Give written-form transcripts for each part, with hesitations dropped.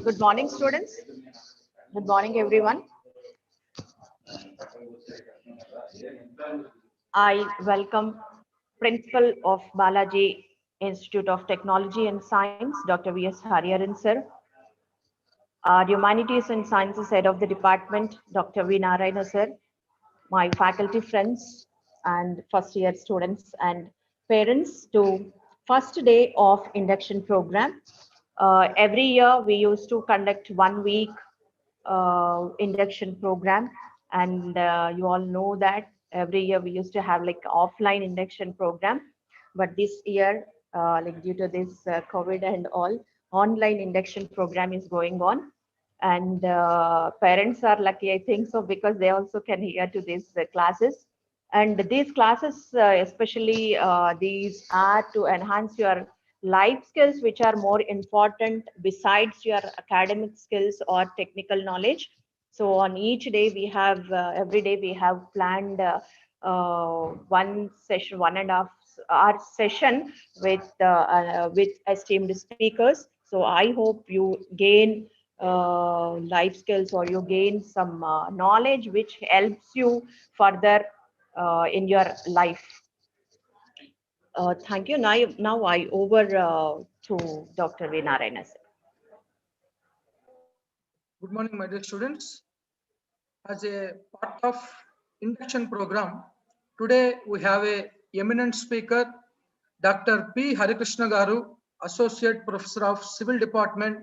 Good morning, students. Good morning, everyone. I welcome Principal of Balaji Institute of Technology and Science, Dr. V.S. Hariharan, sir. Our Humanities and Sciences Head of the Department, Dr. V. Narayana, sir. My faculty friends and first year students and parents to first day of induction program. Every year we used to conduct 1 week induction program, and you all know that every year we used to have like offline induction program, but this year like due to this COVID and all, online induction program is going on, and parents are lucky, I think so, because they also can hear to these classes. And these classes especially these are to enhance your life skills, which are more important besides your academic skills or technical knowledge. So on each day we have every day we have planned one session, 1.5 hour session with esteemed speakers. So I hope you gain life skills, or you gain some knowledge which helps you further in your life. Thank you. Now I over to Dr. V. Narayana. Good morning, my dear students. As a part of induction program, today we have a eminent speaker, Dr. P. Harikrishna Garu, Associate Professor of Civil Department,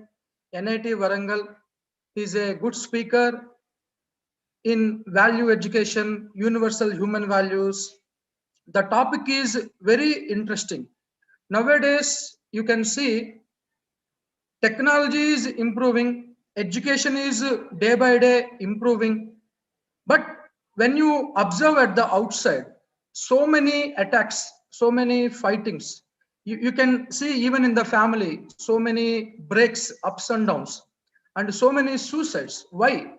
NIT Warangal. He is a good speaker in value education, universal human values. The topic is very interesting. Nowadays, you can see technology is improving, education is day by day improving, but when you observe at the outside, so many attacks, so many fightings, you can see even in the family, so many breaks, ups and downs, and so many suicides. Why?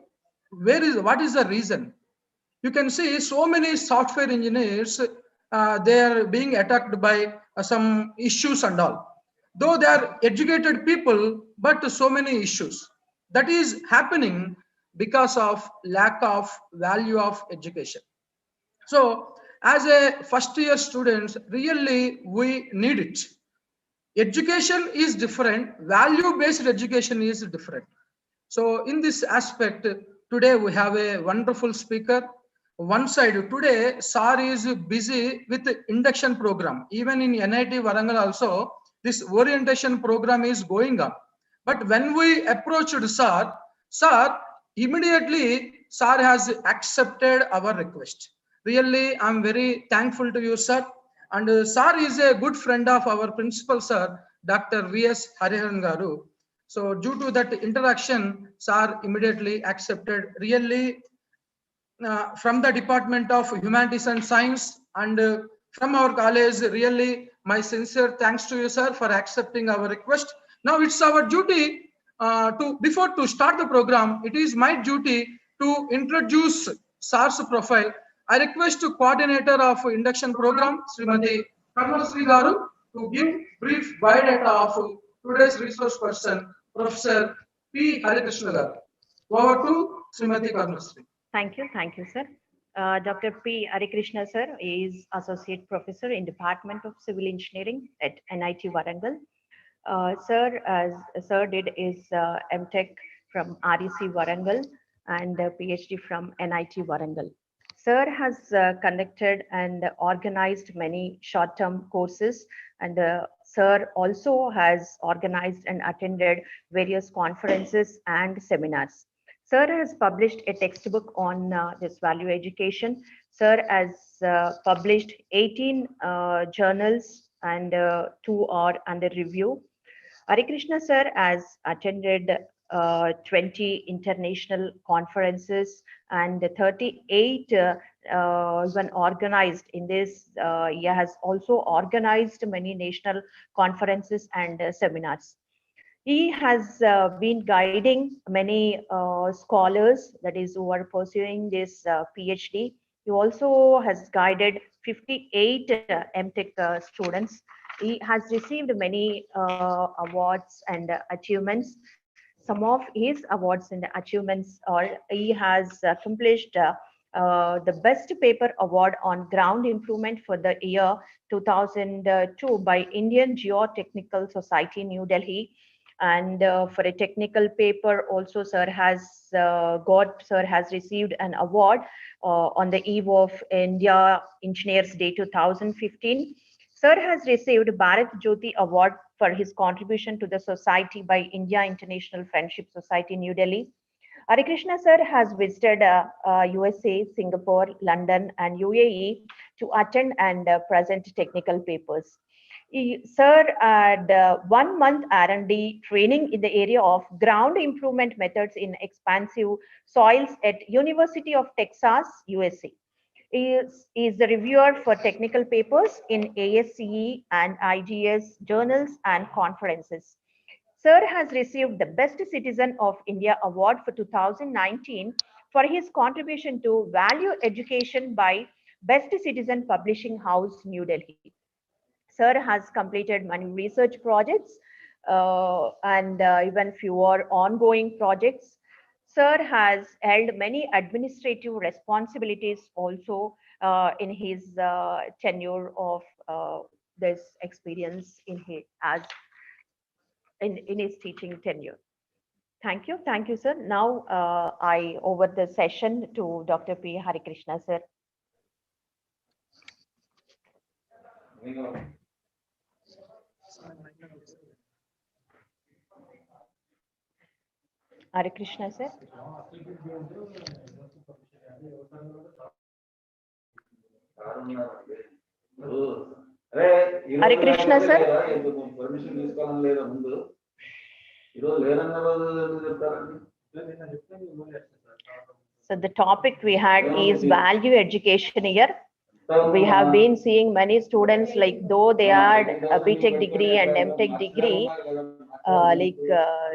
What is the reason? You can see so many software engineers, they are being attacked by some issues and all. Though they are educated people, but so many issues. That is happening because of lack of value of education. So as a first year students, really we need it. Education is different, value based education is different. So in this aspect, today we have a wonderful speaker. One side, today SAR is busy with the induction program. Even in NIT Warangal also, this orientation program is going on. But when we approached SAR immediately SAR has accepted our request. Really, I'm very thankful to you, sir. And SAR is a good friend of our principal, sir, Dr. V.S. Hariharan Garu. So due to that interaction, SAR immediately accepted. Really, from the Department of Humanities and Science and from our college, really my sincere thanks to you, sir, for accepting our request. Now it's our duty before to start the program, it is my duty to introduce SAR's profile. I request to coordinator of induction program, Srimati Karmasri Garu, to give brief biodata of today's resource person, Professor P. Harikrishna Garu. Over to Srimati Karmasri. Thank you, sir. Dr. P. Harikrishna, sir, is Associate Professor in Department of Civil Engineering at NIT Warangal. Sir, as Sir did his MTech from REC Warangal and PhD from NIT Warangal. Sir has conducted and organized many short-term courses, and Sir also has organized and attended various conferences and seminars. Sir has published a textbook on this value education. Sir has published 18 journals, and 2 are under review. Harikrishna sir has attended 20 international conferences and 38 even organized in this. He has also organized many national conferences and seminars. He has been guiding many scholars, that is, who are pursuing this PhD. He also has guided 58 MTech students. He has received many awards and achievements. Some of his awards and achievements are he has accomplished the Best Paper Award on Ground Improvement for the year 2002 by Indian Geotechnical Society, New Delhi. And for a technical paper, also Sir has received an award on the eve of India Engineers Day 2015. Sir has received Bharat Jyoti Award for his contribution to the society by India International Friendship Society, New Delhi. Hare Krishna sir has visited USA, Singapore, London, and UAE to attend and present technical papers. Sir had 1 month R&D training in the area of ground improvement methods in expansive soils at University of Texas, USA. He is the reviewer for technical papers in ASCE and IGS journals and conferences. Sir has received the Best Citizen of India Award for 2019 for his contribution to value education by Best Citizen Publishing House, New Delhi. Sir has completed many research projects and even fewer ongoing projects. Sir has held many administrative responsibilities also in his tenure of this experience as in his teaching tenure. Thank you, sir. Now I over the session to Dr. P. Hari Krishna, sir. Hare Krishna, sir. Hare Krishna, sir. So the topic we had is value education here. We have been seeing many students, like though they are a BTech degree and MTech degree,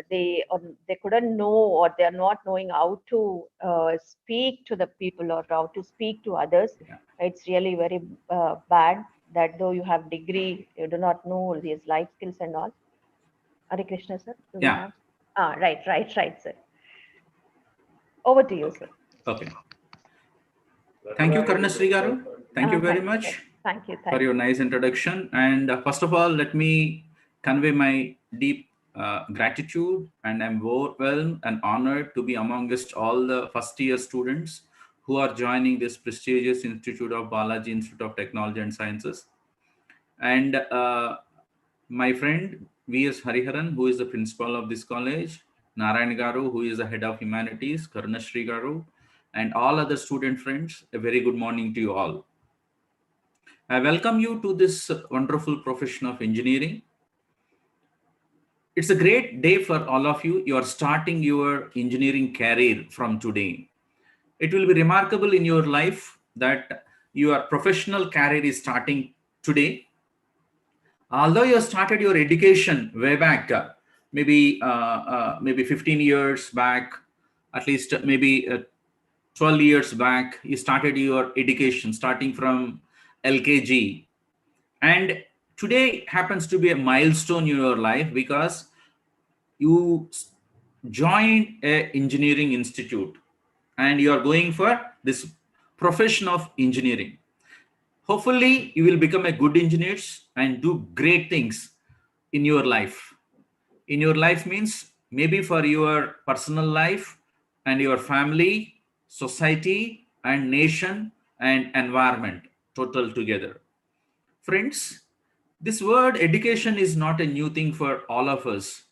they couldn't know, or they are not knowing how to speak to the people or how to speak to others. It's really very bad that though you have degree, you do not know these life skills and all. Hare Krishna, sir. Do we have? Right, sir. Over to you, sir. Okay. Thank you, Karnasri Garu. Thank you very much. Thank you for your nice introduction. And first of all, let me convey my deep gratitude, and I'm overwhelmed and honored to be amongst all the first-year students who are joining this prestigious Institute of Balaji Institute of Technology and Sciences. And my friend V.S. Hariharan, who is the principal of this college, Narayan Garu, who is the head of Humanities, Karnasri Garu, and all other student friends, a very good morning to you all. I welcome you to this wonderful profession of engineering. It's a great day for all of you. You are starting your engineering career from today. It will be remarkable in your life that your professional career is starting today. Although you started your education way back, maybe 15 years back, at least maybe 12 years back, you started your education starting from LKG. And today happens to be a milestone in your life because you joined an engineering institute and you are going for this profession of engineering. Hopefully, you will become a good engineer and do great things in your life. In your life means maybe for your personal life and your family, society, and nation and environment total together. Friends, this word education is not a new thing for all of us.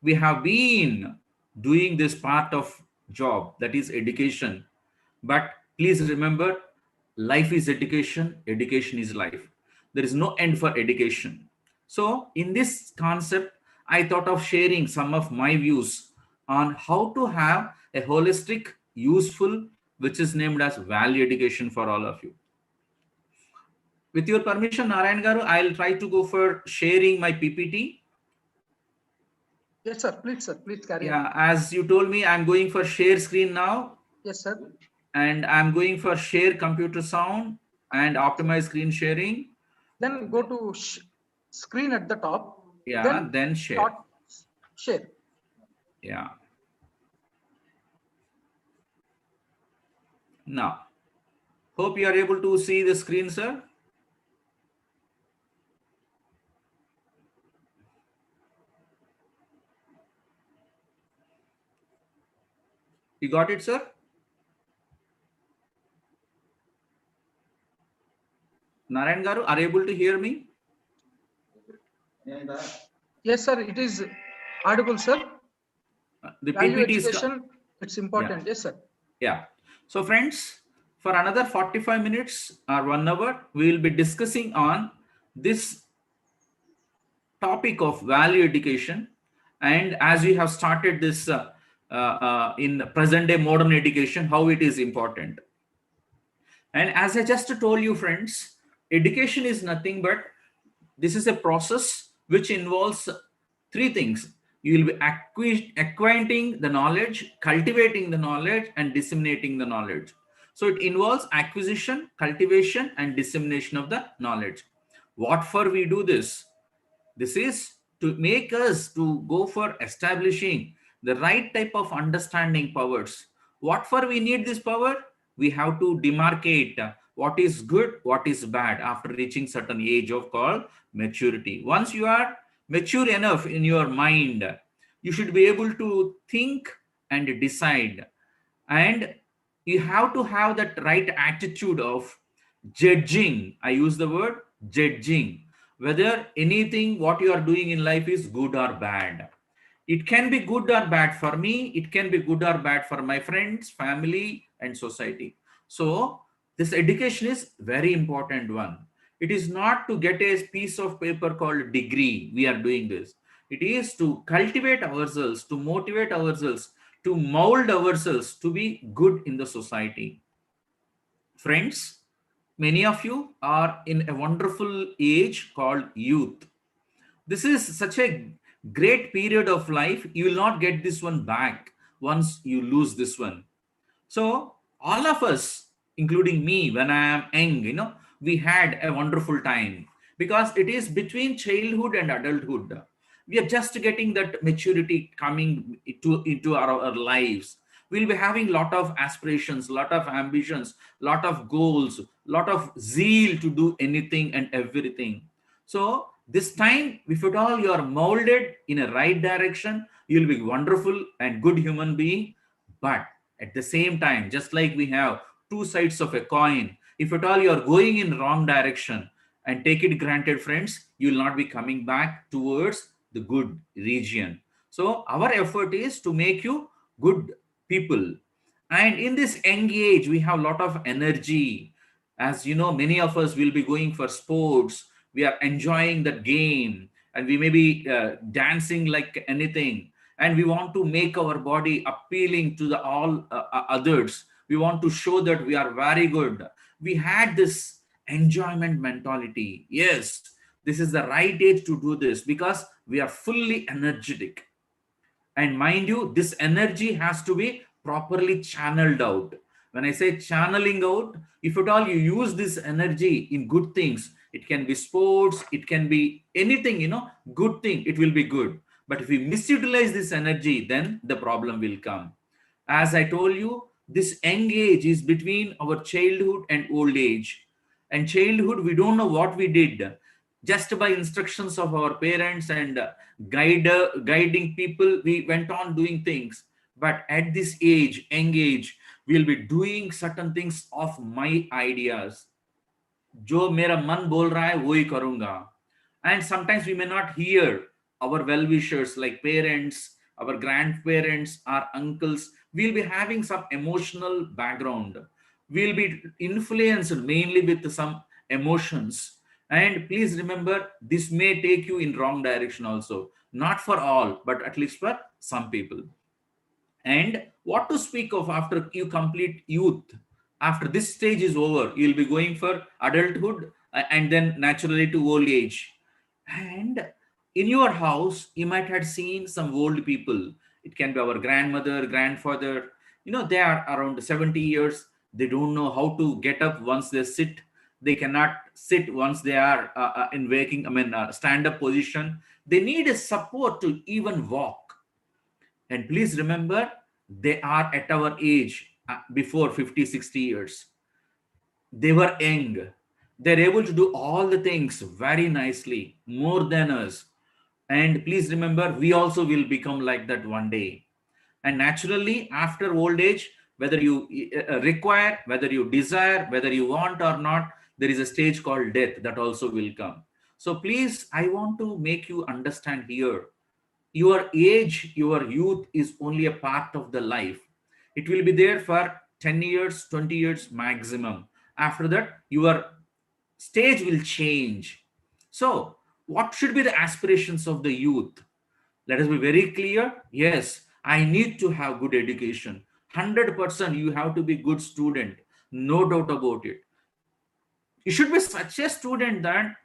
We have been doing this part of job, that is education. But please remember, life is education, education is life. There is no end for education. So in this concept, I thought of sharing some of my views on how to have a holistic, useful, which is named as value education for all of you. With your permission, Narayan Garu, I'll try to go for sharing my PPT. Yes, sir. Please carry on. As you told me, I'm going for share screen now. Yes, sir. And I'm going for share computer sound and optimize screen sharing. Then go to screen at the top. Yeah, then share. Start share. Yeah. Now, hope you are able to see the screen, sir. You got it, sir? Narayan Garu, are you able to hear me? Yes, sir. It is audible, sir. The Value PPT is. education, it's important. Yeah. Yes, sir. Yeah. So friends, for another 45 minutes or 1 hour, we will be discussing on this topic of value education. And as we have started this in present day modern education, how it is important. And as I just told you, friends, education is nothing but this is a process which involves three things. You will be acquiring the knowledge, cultivating the knowledge, and disseminating the knowledge. So it involves acquisition, cultivation, and dissemination of the knowledge. What for we do this? This is to make us to go for establishing the right type of understanding powers. What for we need this power? We have to demarcate what is good, what is bad after reaching certain age of called maturity. Once you are mature enough in your mind, you should be able to think and decide. And you have to have that right attitude of judging. I use the word judging whether anything what you are doing in life is good or bad. It can be good or bad for me, it can be good or bad for my friends, family, and society. So this education is very important one. It is not to get a piece of paper called degree we are doing this. It is to cultivate ourselves, to motivate ourselves, to mold ourselves to be good in the society. Friends, many of you are in a wonderful age called youth. This is such a great period of life. You will not get this one back once you lose this one. So all of us, including me, when I am young, we had a wonderful time because it is between childhood and adulthood. We are just getting that maturity coming into our lives. We'll be having lot of aspirations, lot of ambitions, lot of goals, lot of zeal to do anything and everything. So this time, if at all you are molded in a right direction, you'll be wonderful and good human being. But at the same time, just like we have two sides of a coin, if at all you are going in wrong direction, and take it granted, friends, you will not be coming back towards the good region. So our effort is to make you good people. And in this young age, we have a lot of energy. As you know, many of us will be going for sports. We are enjoying the game, and we may be dancing like anything, and we want to make our body appealing to the all others. We want to show that we are very good. We had this enjoyment mentality. Yes, this is the right age to do this because we are fully energetic. And mind you, this energy has to be properly channeled out. When I say channeling out, if at all you use this energy in good things, it can be sports, it can be anything, good thing, it will be good. But if we misutilize this energy, then the problem will come. As I told you, this young age is between our childhood and old age. And childhood, we don't know what we did. Just by instructions of our parents and guiding people, we went on doing things. But at this age, young age, we'll be doing certain things of my ideas. जो मेरा मन बोल रहा है वो ही करूंगा. And sometimes we may not hear our well wishers like parents, our grandparents, our uncles. We'll be having some emotional background. We'll be influenced mainly with some emotions. And please remember, this may take you in wrong direction also. Not for all, but at least for some people. And what to speak of after you complete youth? After this stage is over, you'll be going for adulthood and then naturally to old age. And in your house, you might have seen some old people. It can be our grandmother, grandfather. They are around 70 years. They don't know how to get up once they sit. They cannot sit once they are in waking, stand up position. They need a support to even walk. And please remember, they are at our age, before 50, 60 years. They were young. They're able to do all the things very nicely, more than us. And please remember, we also will become like that one day. And naturally, after old age, whether you require, whether you desire, whether you want or not, there is a stage called death that also will come. So please, I want to make you understand here, your age, your youth is only a part of the life. It will be there for 10 years, 20 years maximum. After that, your stage will change. So what should be the aspirations of the youth? Let us be very clear. Yes, I need to have good education. 100% you have to be good student. No doubt about it. You should be such a student that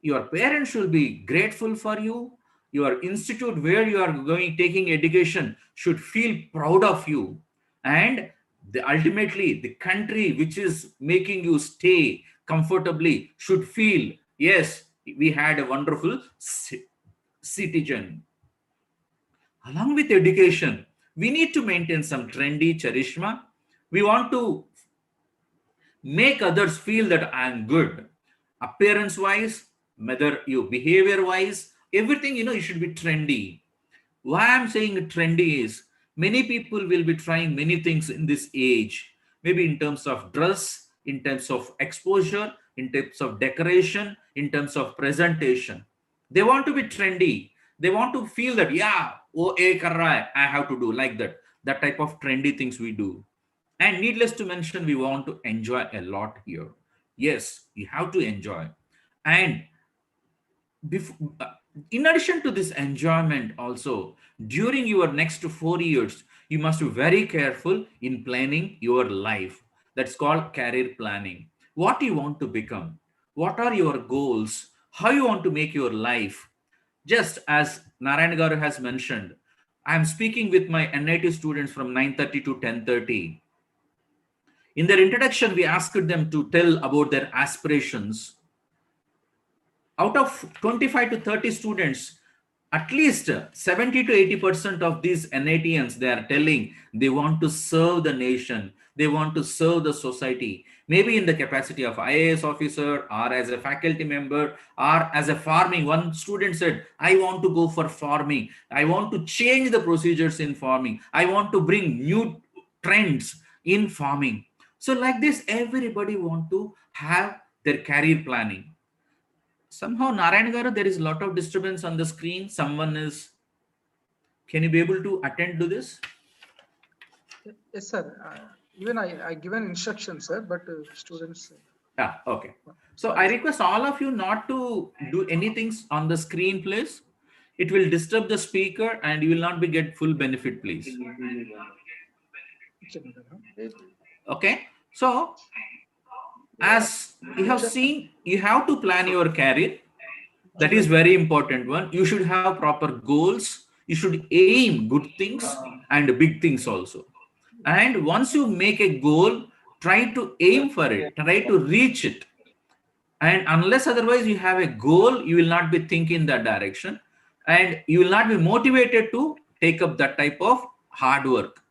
your parents should be grateful for you. Your institute where you are going taking education should feel proud of you. And ultimately, the country which is making you stay comfortably should feel, yes, we had a wonderful citizen. Along with education, we need to maintain some trendy charisma. We want to make others feel that I am good. Appearance wise, whether you behavior wise, everything, you should be trendy. Why I'm saying trendy is, many people will be trying many things in this age, maybe in terms of dress, in terms of exposure, in terms of decoration, in terms of presentation. They want to be trendy. They want to feel that, yeah, oh, kar raha hai, I have to do like that. That type of trendy things we do. And needless to mention, we want to enjoy a lot here. Yes, you have to enjoy. And in addition to this enjoyment, also, during your next 4 years, you must be very careful in planning your life. That's called career planning. What you want to become? What are your goals? How you want to make your life? Just as Narayan Garu has mentioned, I am speaking with my NIT students from 9:30 to 10:30. In their introduction, we asked them to tell about their aspirations. Out of 25 to 30 students, at least 70 to 80% of these NITians, they are telling they want to serve the nation, they want to serve the society, maybe in the capacity of IAS officer or as a faculty member or as a farming. One student said, I want to go for farming. I want to change the procedures in farming. I want to bring new trends in farming. So like this, everybody want to have their career planning. Somehow, Narayan Garu, there is a lot of disturbance on the screen. Someone is. Can you be able to attend to this? Yes, sir. Even I given instructions, sir, but students. Yeah, okay. So I request all of you not to do anything on the screen, please. It will disturb the speaker and you will not be get full benefit, please. Okay. So, as you have seen, you have to plan your career. That is very important one. You should have proper goals. You should aim good things and big things also. And once you make a goal, try to aim for it, try to reach it. And unless otherwise you have a goal, you will not be thinking that direction and you will not be motivated to take up that type of hard work.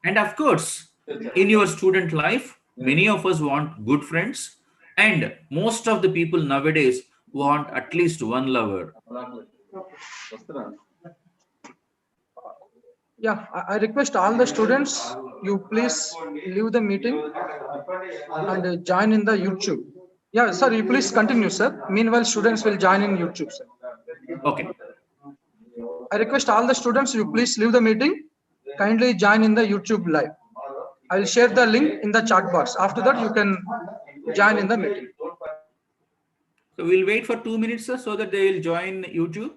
And of course, in your student life, many of us want good friends, and most of the people nowadays want at least one lover. Yeah, I request all the students, you please leave the meeting and join in the YouTube. Yeah, sir, you please continue, sir. Meanwhile, students will join in YouTube, sir. Okay. I request all the students, you please leave the meeting, kindly join in the YouTube live. I will share the link in the chat box. After that, you can join in the meeting. So we'll wait for 2 minutes, sir, so that they will join YouTube.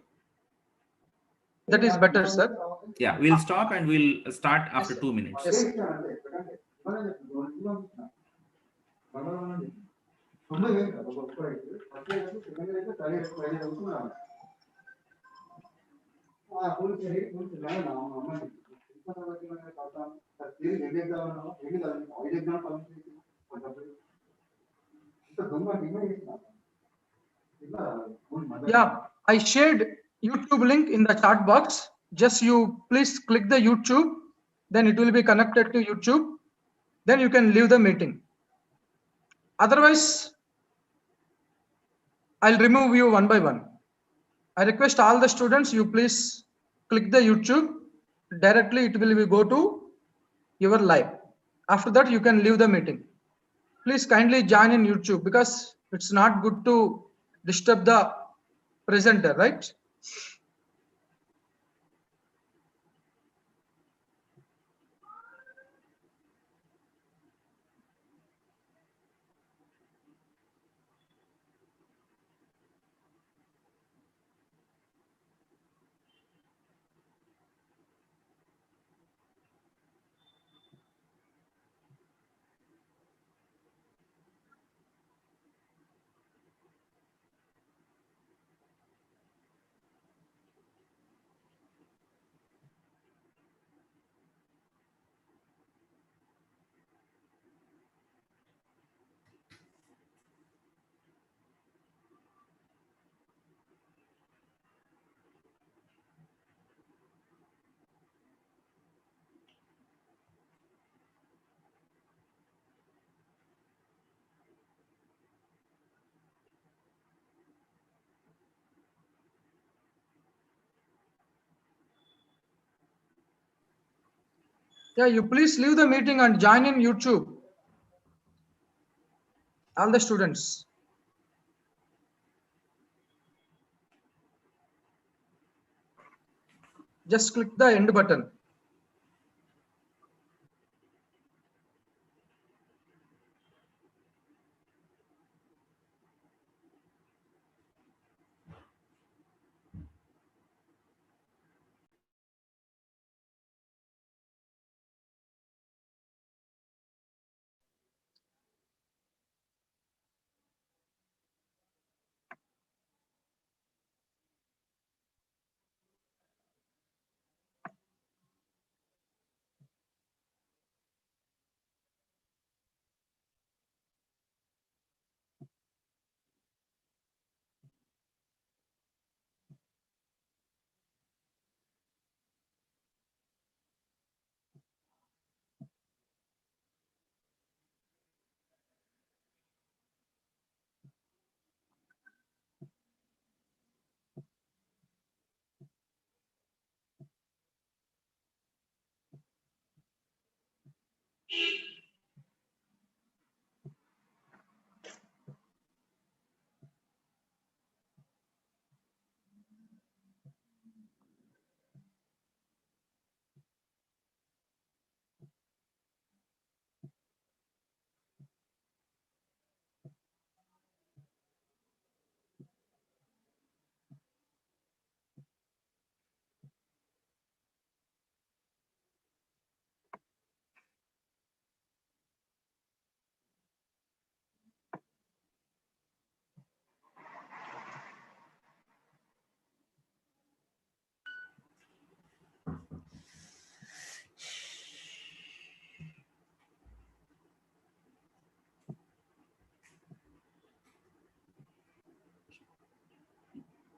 That is better, sir. Yeah, we'll stop and we'll start after 2 minutes. Yes, sir. Yeah, I shared YouTube link in the chat box. Just you please click the YouTube, then it will be connected to YouTube. Then you can leave the meeting. Otherwise, I'll remove you one by one. I request all the students, you please click the YouTube. Directly it will go to your live. After that, you can leave the meeting. Please kindly join in YouTube because it's not good to disturb the presenter, right? Yeah, you please leave the meeting and join in YouTube. All the students. Just click the end button.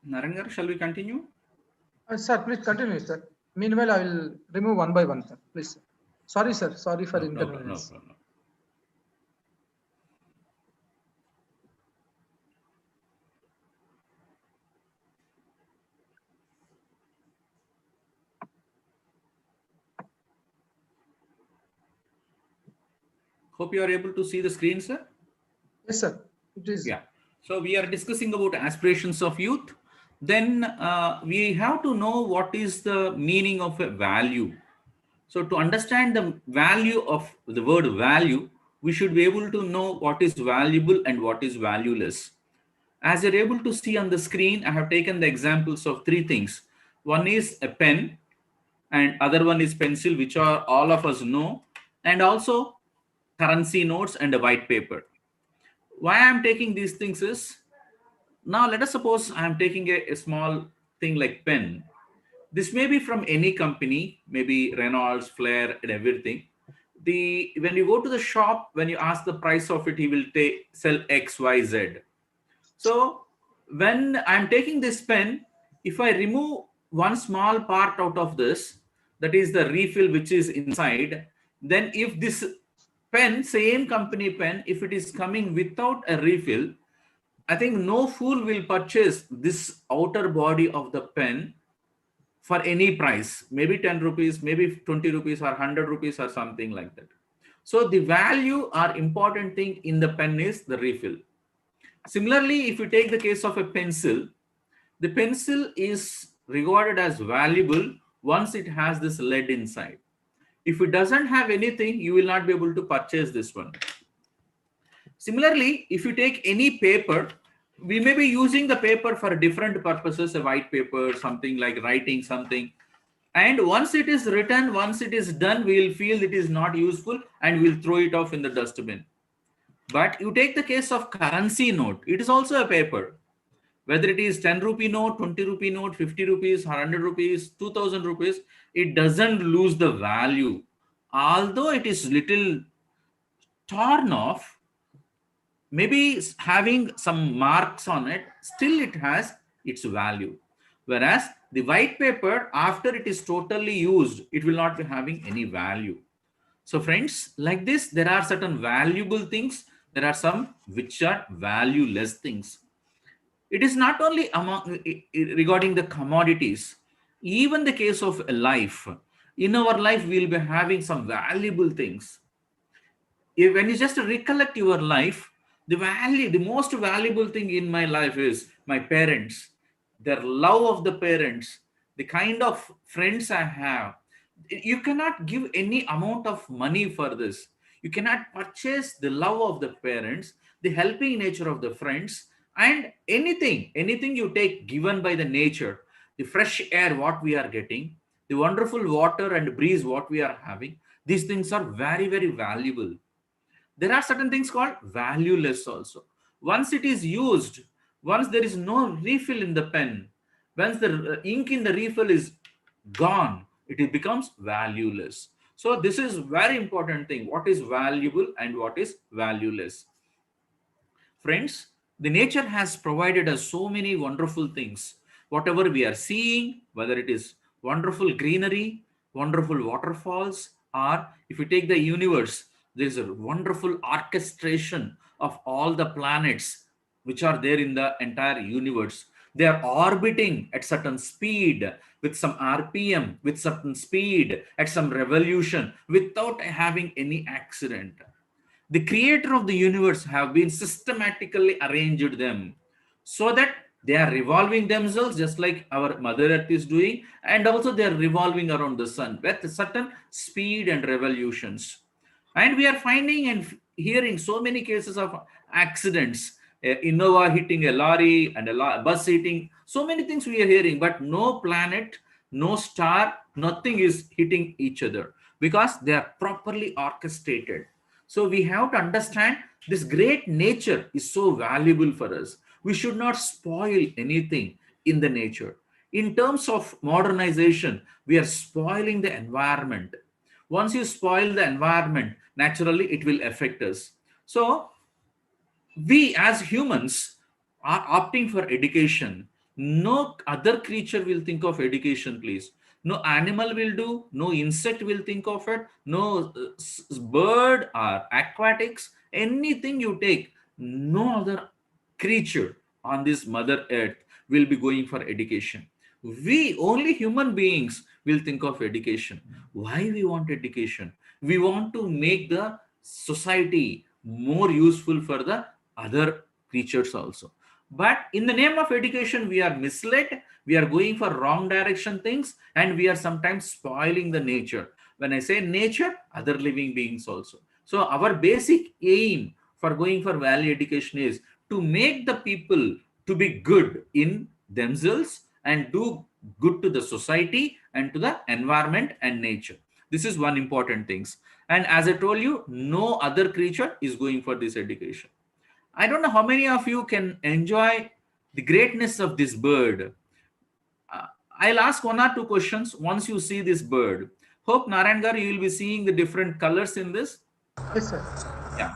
Narangar, shall we continue? Sir, please continue, sir. Meanwhile, I will remove one by one, sir. Please. Sir. Sorry, sir. Sorry for No problem. inconvenience. No problem. Hope you are able to see the screen, sir. Yes, sir. It is. Yeah. So we are discussing about aspirations of youth. Then we have to know what is the meaning of a value. So to understand the value of the word value, we should be able to know what is valuable and what is valueless. As you're able to see on the screen, I have taken the examples of three things. One is a pen, and other one is pencil, which are all of us know, and also currency notes and a white paper. Why I'm taking these things is, now let us suppose I'm taking a small thing like pen. This may be from any company, maybe Reynolds, Flair, and everything. when you go to the shop, when you ask the price of it, he will sell XYZ. So when I'm taking this pen, if I remove one small part out of this, that is the refill which is inside, then if this pen, same company pen, if it is coming without a refill, I think no fool will purchase this outer body of the pen for any price, maybe 10 rupees, maybe 20 rupees or 100 rupees or something like that. So the value or important thing in the pen is the refill. Similarly, if you take the case of a pencil, the pencil is regarded as valuable once it has this lead inside. If it doesn't have anything, you will not be able to purchase this one. Similarly, if you take any paper, we may be using the paper for different purposes, a white paper, something like writing something. And once it is written, once it is done, we will feel it is not useful and we'll throw it off in the dustbin. But you take the case of currency note, it is also a paper. Whether it is 10 rupee note, 20 rupee note, 50 rupees, 100 rupees, 2000 rupees, it doesn't lose the value. Although it is little torn off, maybe having some marks on it, still it has its value. Whereas the white paper, after it is totally used, it will not be having any value. So friends, like this, there are certain valuable things. There are some which are valueless things. It is not only regarding the commodities, even the case of a life. In our life, we'll be having some valuable things. When you just recollect your life, the most valuable thing in my life is my parents, their love of the parents, the kind of friends I have. You cannot give any amount of money for this. You cannot purchase the love of the parents, the helping nature of the friends, and anything you take given by the nature, the fresh air what we are getting, the wonderful water and breeze what we are having. These things are very, very valuable. There are certain things called valueless also. Once it is used, once there is no refill in the pen, once the ink in the refill is gone, it becomes valueless. So this is very important thing, what is valuable and what is valueless. Friends, the nature has provided us so many wonderful things. Whatever we are seeing, whether it is wonderful greenery, wonderful waterfalls, or if you take the universe, there is a wonderful orchestration of all the planets which are there in the entire universe. They are orbiting at certain speed, with some RPM, with certain speed, at some revolution, without having any accident. The creator of the universe have been systematically arranged them so that they are revolving themselves just like our mother earth is doing, and also they are revolving around the sun with certain speed and revolutions. And we are finding and hearing so many cases of accidents, Innova hitting a lorry and a bus hitting, so many things we are hearing, but no planet, no star, nothing is hitting each other because they are properly orchestrated. So we have to understand this great nature is so valuable for us. We should not spoil anything in the nature. In terms of modernization, we are spoiling the environment. Once you spoil the environment, naturally it will affect us. So we as humans are opting for education. No other creature will think of education, please. No animal will do, no insect will think of it, no bird or aquatics, anything you take, no other creature on this mother earth will be going for education. We, only human beings, will think of education. Why we want education? We want to make the society more useful for the other creatures also. But in the name of education, we are misled, we are going for wrong direction things, and we are sometimes spoiling the nature. When I say nature, other living beings also. So our basic aim for going for value education is to make the people to be good in themselves and do good to the society and to the environment and nature. This is one important things. And as I told you, no other creature is going for this education. I don't know how many of you can enjoy the greatness of this bird. I'll ask one or two questions. Once you see this bird, Hope Narayan Garu, you will be seeing the different colors in this. Yes, sir. Yeah.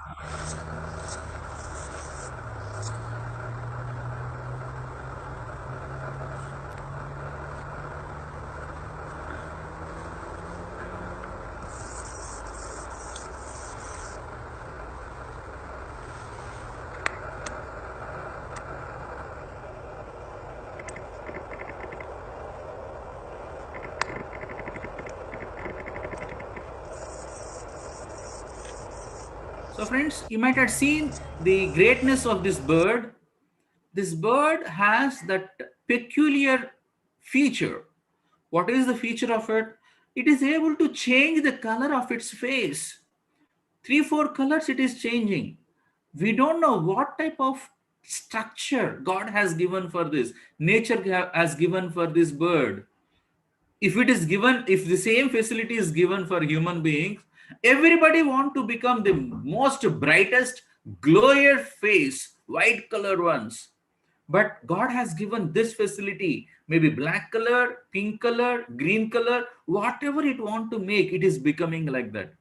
So friends, you might have seen the greatness of this bird. This bird has that peculiar feature. What is the feature of it? It is able to change the color of its face. 3, 4 colors it is changing. We don't know what type of structure God has given for this. Nature has given for this bird. If it is given, if the same facility is given for human beings, everybody want to become the most brightest glorier face, white color ones. But God has given this facility, maybe black color, pink color, green color, whatever it want to make, it is becoming like that.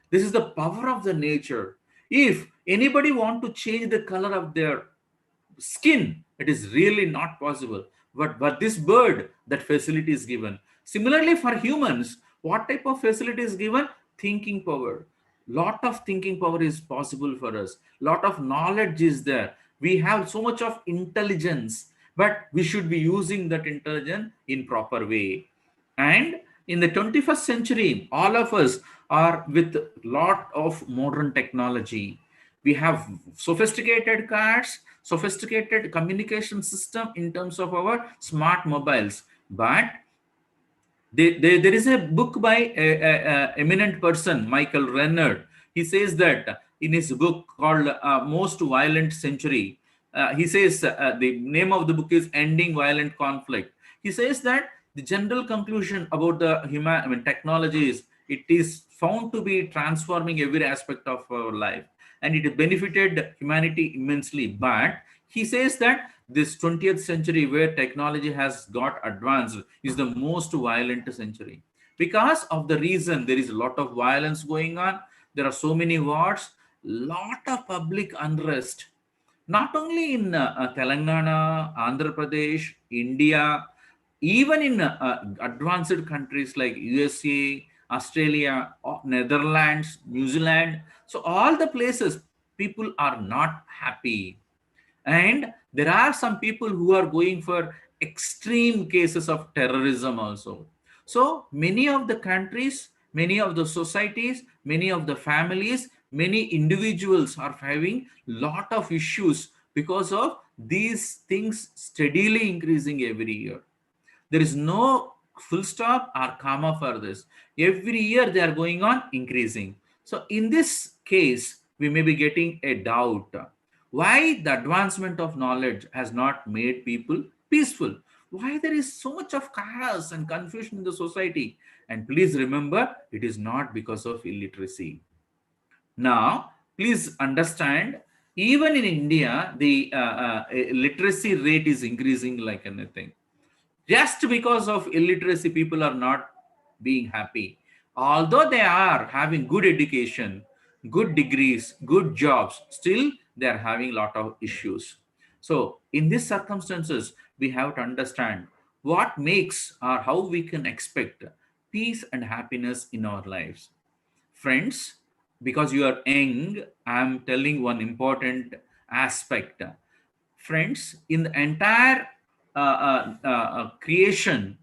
This is the power of the nature. If anybody want to change the color of their skin, it is really not possible. But this bird, that facility is given. Similarly, for humans, what type of facility is given? Thinking power. Lot of thinking power is possible for us. Lot of knowledge is there. We have so much of intelligence, but we should be using that intelligence in proper way. And in the 21st century, all of us are with lot of modern technology. We have sophisticated cars, sophisticated communication system in terms of our smart mobiles. But there is a book by a eminent person, Michael Renner. He says that in his book called Most Violent Century, he says the name of the book is Ending Violent Conflict. He says that the general conclusion about the technology is it is found to be transforming every aspect of our life, and it benefited humanity immensely. But he says that this 20th century, where technology has got advanced, is the most violent century. Because of the reason there is a lot of violence going on, there are so many wars, lot of public unrest, not only in Telangana, Andhra Pradesh, India, even in advanced countries like USA, Australia, Netherlands, New Zealand. So all the places, people are not happy. And there are some people who are going for extreme cases of terrorism also. So many of the countries, many of the societies, many of the families, many individuals are having lot of issues because of these things steadily increasing every year. There is no full stop or comma for this. Every year they are going on increasing. So in this case, we may be getting a doubt why the advancement of knowledge has not made people peaceful. Why there is so much of chaos and confusion in the society. And please remember, it is not because of illiteracy. Now, please understand, even in India, the literacy rate is increasing like anything. Just because of illiteracy, people are not being happy. Although they are having good education, good degrees, good jobs, still they are having a lot of issues. So in these circumstances, we have to understand what makes or how we can expect peace and happiness in our lives. Friends, because you are young, I'm telling one important aspect. Friends, in the entire creation,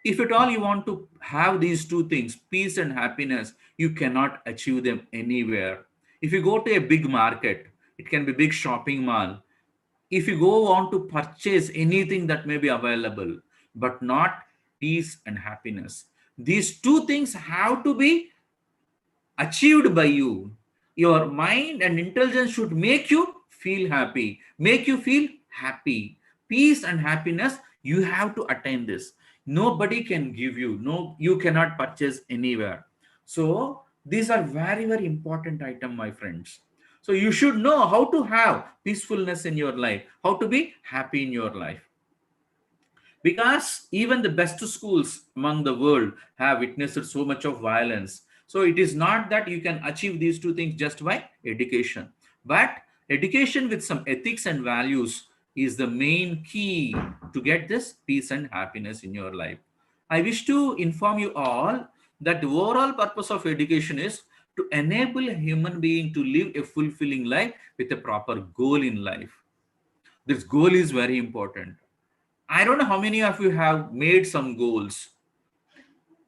if at all you want to have these two things, peace and happiness, you cannot achieve them anywhere. If you go to a big market, it can be big shopping mall. If you go on to purchase anything that may be available, but not peace and happiness, these two things have to be achieved by you. Your mind and intelligence should make you feel happy, make you feel happy. Peace and happiness, you have to attain this. Nobody can give you, no, you cannot purchase anywhere. So these are very, very important item, my friends. So you should know how to have peacefulness in your life, how to be happy in your life. because even the best schools among the world have witnessed so much of violence. So it is not that you can achieve these two things just by education, but education with some ethics and values is the main key to get this peace and happiness in your life. I wish to inform you all that the overall purpose of education is to enable a human being to live a fulfilling life with a proper goal in life. This goal is very important. I don't know how many of you have made some goals.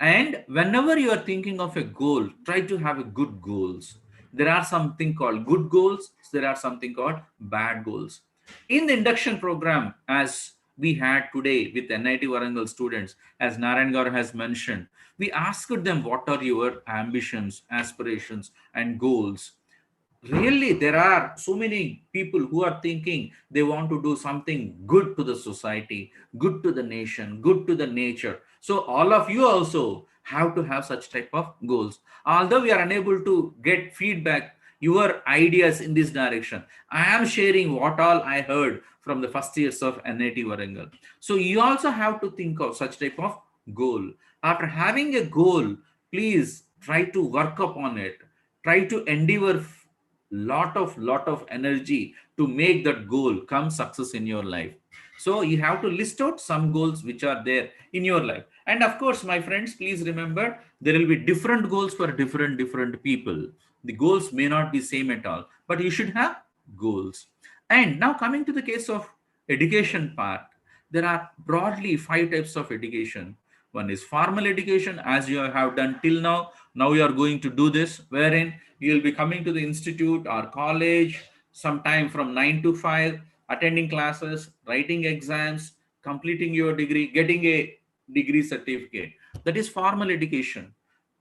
And whenever you are thinking of a goal, try to have a good goals. There are something called good goals. There are something called bad goals. In the induction program, as we had today with NIT Warangal students, as Narayan Gaur has mentioned, we asked them what are your ambitions, aspirations, and goals. Really, there are so many people who are thinking they want to do something good to the society, good to the nation, good to the nature. So all of you also have to have such type of goals. Although we are unable to get feedback your ideas in this direction, I am sharing what all I heard from the first years of NIT Warangal. So you also have to think of such type of goal. After having a goal, please try to work upon it. Try to endeavor lot of energy to make that goal come success in your life. So you have to list out some goals which are there in your life. And of course, my friends, please remember there will be different goals for different people. The goals may not be same at all, but you should have goals. And now coming to the case of education part, there are broadly 5 types of education. One is formal education, as you have done till now. Now you are going to do this, wherein you will be coming to the institute or college sometime from 9 to 5, attending classes, writing exams, completing your degree, getting a degree certificate. That is formal education,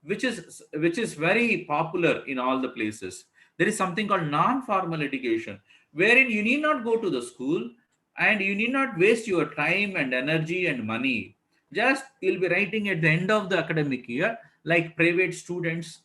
which is very popular in all the places. There is something called non-formal education, wherein you need not go to the school and you need not waste your time and energy and money. Just you'll be writing at the end of the academic year, like private students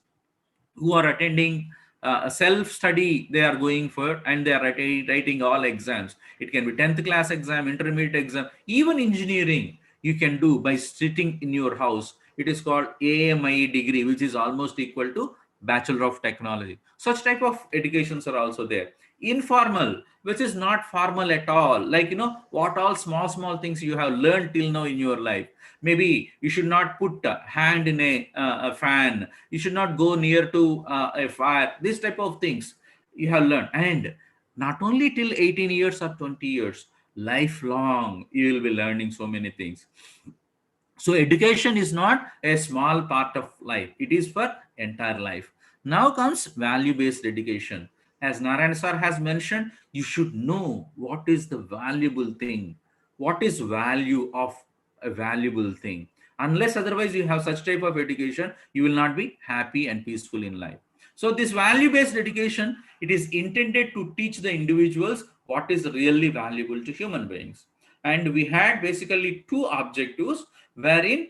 who are attending a self study they are going for, and they are writing all exams. It can be 10th class exam, intermediate exam, even engineering you can do by sitting in your house. It is called AMI degree, which is almost equal to Bachelor of Technology. Such type of educations are also there. Informal, which is not formal at all, like what all small things you have learned till now in your life. Maybe you should not put a hand in a fan, you should not go near to a fire. This type of things you have learned. And not only till 18 years or 20 years, lifelong you will be learning so many things. So education is not a small part of life, it is for entire life. Now comes value based education. As Narayan sir has mentioned, you should know what is the valuable thing, what is value of a valuable thing. Unless otherwise you have such type of education, you will not be happy and peaceful in life. So this value based education, it is intended to teach the individuals what is really valuable to human beings. And we had basically two objectives, wherein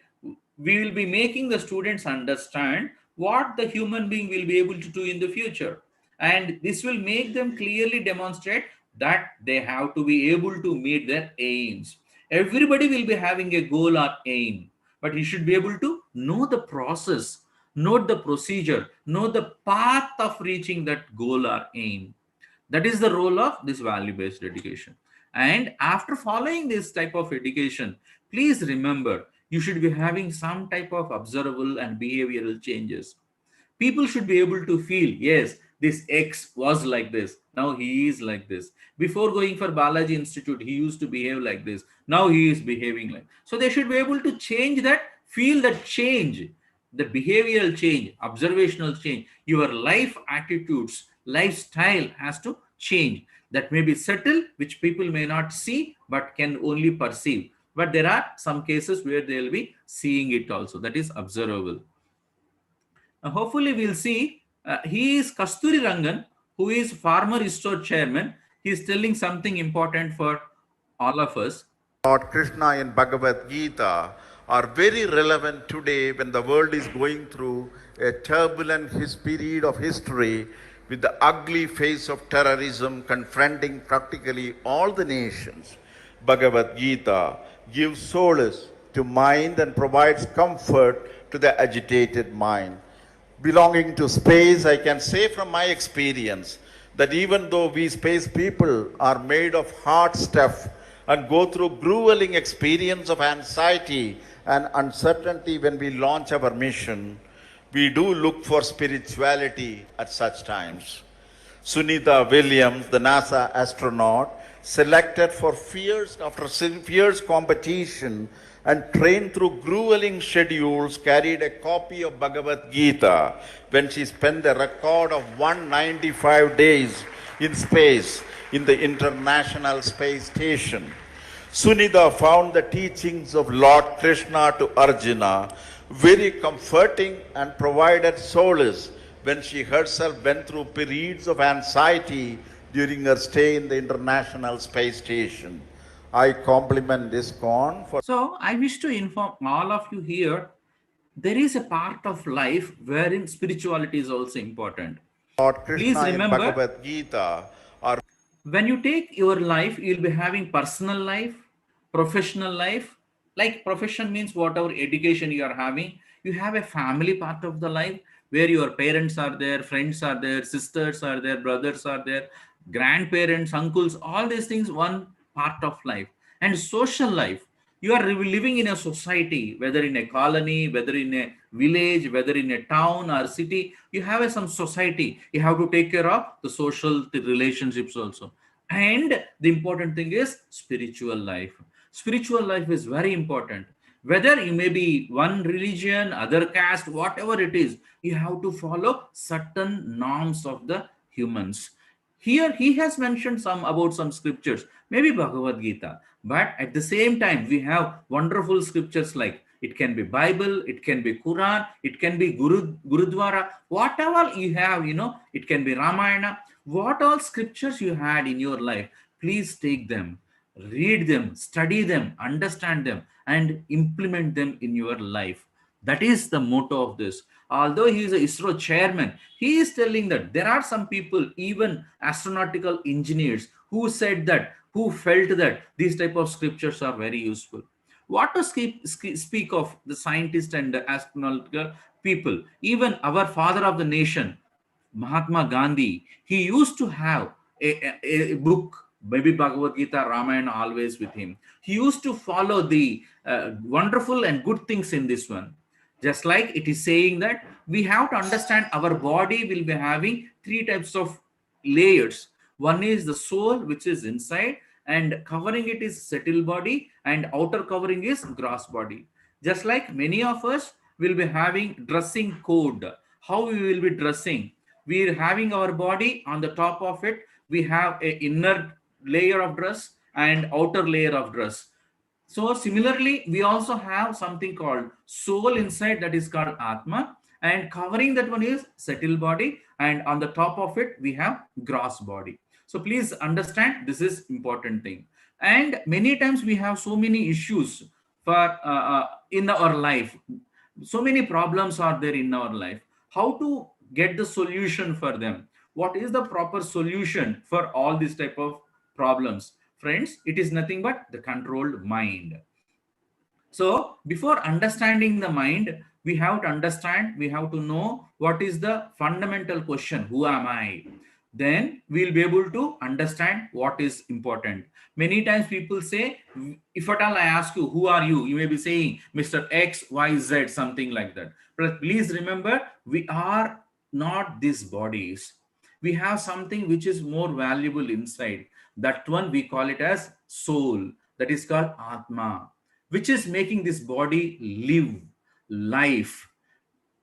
we will be making the students understand what the human being will be able to do in the future, and this will make them clearly demonstrate that they have to be able to meet their aims. Everybody will be having a goal or aim, but you should be able to know the process, know the procedure, know the path of reaching that goal or aim. That is the role of this value based education. And after following this type of education, please remember you should be having some type of observable and behavioral changes. People should be able to feel, yes, this X was like this, now he is like this. Before going for Balaji Institute, he used to behave like this, now he is behaving like. So they should be able to change that, feel that change, the behavioral change, observational change. Your life attitudes, lifestyle has to change. That may be subtle, which people may not see but can only perceive. But there are some cases where they will be seeing it also. That is observable. Hopefully we'll see. He is Kasturi Rangan, who is former ISRO chairman. He is telling something important for all of us. Lord Krishna in Bhagavad Gita are very relevant today when the world is going through a turbulent period of history with the ugly face of terrorism confronting practically all the nations. Bhagavad Gita gives solace to mind and provides comfort to the agitated mind. Belonging to space, I can say from my experience that even though we space people are made of hard stuff and go through grueling experience of anxiety and uncertainty when we launch our mission, we do look for spirituality at such times. Sunita Williams, the NASA astronaut, selected for fierce competition and trained through grueling schedules, carried a copy of Bhagavad Gita when she spent a record of 195 days in space in the International Space Station. Sunita found the teachings of Lord Krishna to Arjuna very comforting and provided solace when she herself went through periods of anxiety during her stay in the International Space Station. I compliment ISKCON for... So I wish to inform all of you here, there is a part of life wherein spirituality is also important. Lord Please Krishna in remember, Bhagavad Gita are... when you take your life, you'll be having personal life, professional life. Like profession means whatever education you are having. You have a family part of the life where your parents are there, friends are there, sisters are there, brothers are there, grandparents, uncles, all these things, one part of life. And social life, you are living in a society, whether in a colony, whether in a village, whether in a town or city, you have some society. You have to take care of the social relationships also. And the important thing is spiritual life. Spiritual life is very important. Whether you may be one religion, other caste, whatever it is, you have to follow certain norms of the humans. Here he has mentioned some about some scriptures, maybe Bhagavad Gita, but at the same time we have wonderful scriptures like it can be Bible, it can be Quran, it can be Gurudwara, whatever you have, it can be Ramayana. What all scriptures you had in your life, please take them, read them, study them, understand them, and implement them in your life. That is the motto of this. Although he is a ISRO chairman, he is telling that there are some people, even astronautical engineers, who said that, who felt that these type of scriptures are very useful. What to speak of the scientists and the astronautical people? Even our father of the nation, Mahatma Gandhi, he used to have a book, maybe Bhagavad Gita, Ramayana, always with him. He used to follow the wonderful and good things in this one. Just like it is saying that we have to understand our body will be having three types of layers. One is the soul, which is inside, and covering it is subtle body, and outer covering is gross body. Just like many of us will be having dressing code, how we will be dressing. We are having our body on the top of it. We have a inner layer of dress and outer layer of dress. So similarly, we also have something called soul inside, that is called Atma, and covering that one is subtle body, and on the top of it we have gross body. So please understand, this is important thing. And many times we have so many issues for in our life. So many problems are there in our life. How to get the solution for them? What is the proper solution for all these type of problems? Friends, it is nothing but the controlled mind. So before understanding the mind, we have to understand, we have to know what is the fundamental question, who am I? Then we'll be able to understand what is important. Many times people say, if at all I ask you, who are you? You may be saying, Mr. X, Y, Z, something like that. But please remember, we are not these bodies. We have something which is more valuable inside. That one we call it as soul. That is called Atma, which is making this body live life.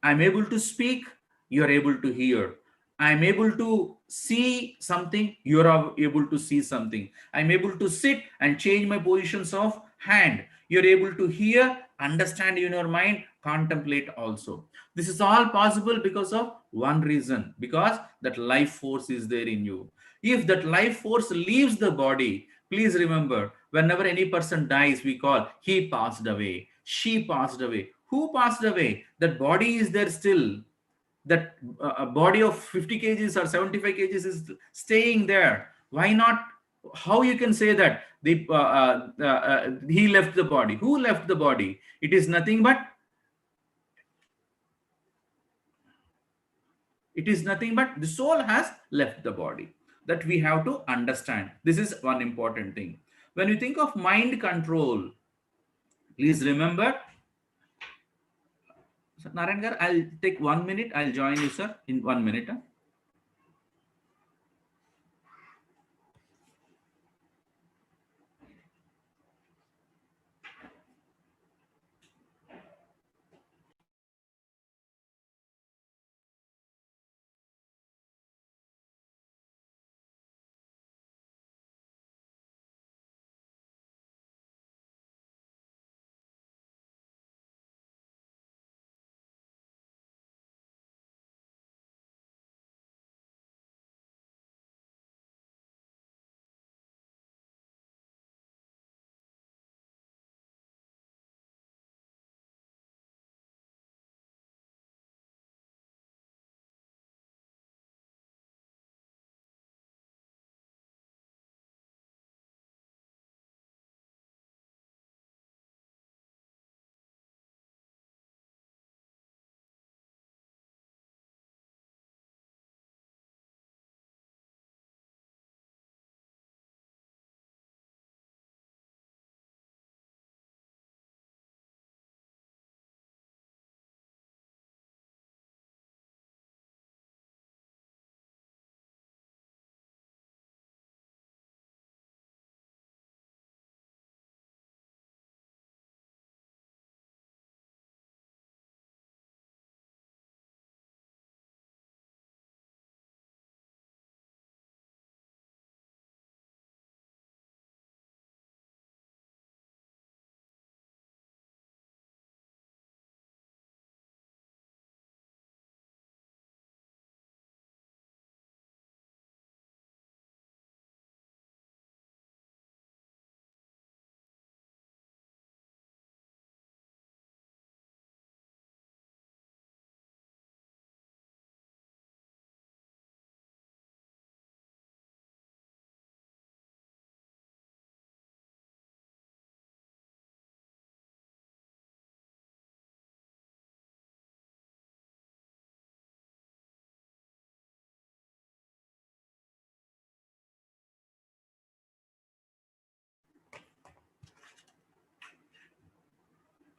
I'm able to speak, you're able to hear. I'm able to see something, you're able to see something. I'm able to sit and change my positions of hand. You're able to hear, understand in your mind, contemplate also. This is all possible because of one reason, because that life force is there in you. If that life force leaves the body, please remember, whenever any person dies, we call, he passed away, she passed away. Who passed away? That body is there still. That a body of 50 kgs or 75 kgs is staying there. Why not How you can say that he left the body? Who left the body? It is nothing but the soul has left the body. That we have to understand. This is one important thing. When you think of mind control, please remember. So, Narayan, I'll take 1 minute. I'll join you, sir, in 1 minute.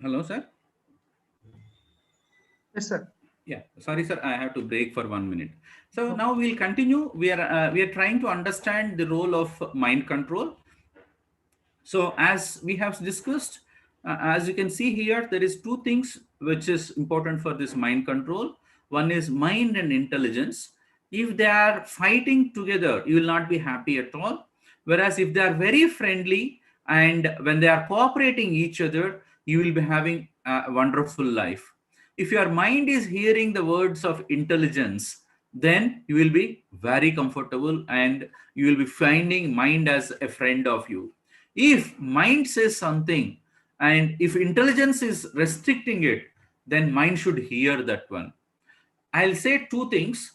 Hello, sir. Yes, sir. Yeah, sorry, sir. I have to break for 1 minute. So now we'll continue. We are trying to understand the role of mind control. So as we have discussed, as you can see here, there is two things which is important for this mind control. One is mind and intelligence. If they are fighting together, you will not be happy at all. Whereas if they are very friendly and when they are cooperating each other, you will be having a wonderful life. If your mind is hearing the words of intelligence, then you will be very comfortable and you will be finding mind as a friend of you. If mind says something and if intelligence is restricting it, then mind should hear that one. I'll say two things.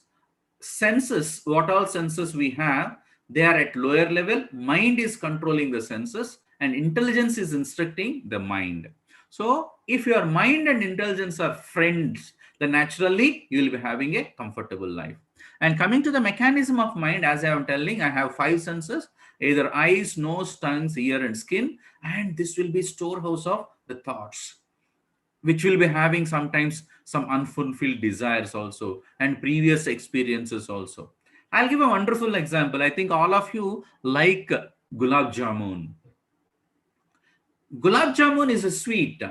Senses, what all senses we have, they are at lower level. Mind is controlling the senses and intelligence is instructing the mind. So if your mind and intelligence are friends, then naturally you will be having a comfortable life. And coming to the mechanism of mind, as I am telling, I have five senses, either eyes, nose, tongues, ear, and skin. And this will be storehouse of the thoughts, which will be having sometimes some unfulfilled desires also and previous experiences also. I'll give a wonderful example. I think all of you like gulab jamun. Gulab jamun is a sweet,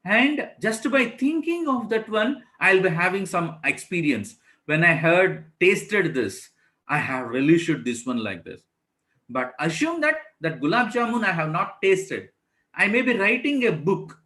and just by thinking of that one, I'll be having some experience. When I heard, tasted this, I have relished this one like this. But assume that gulab jamun I have not tasted. I may be writing a book,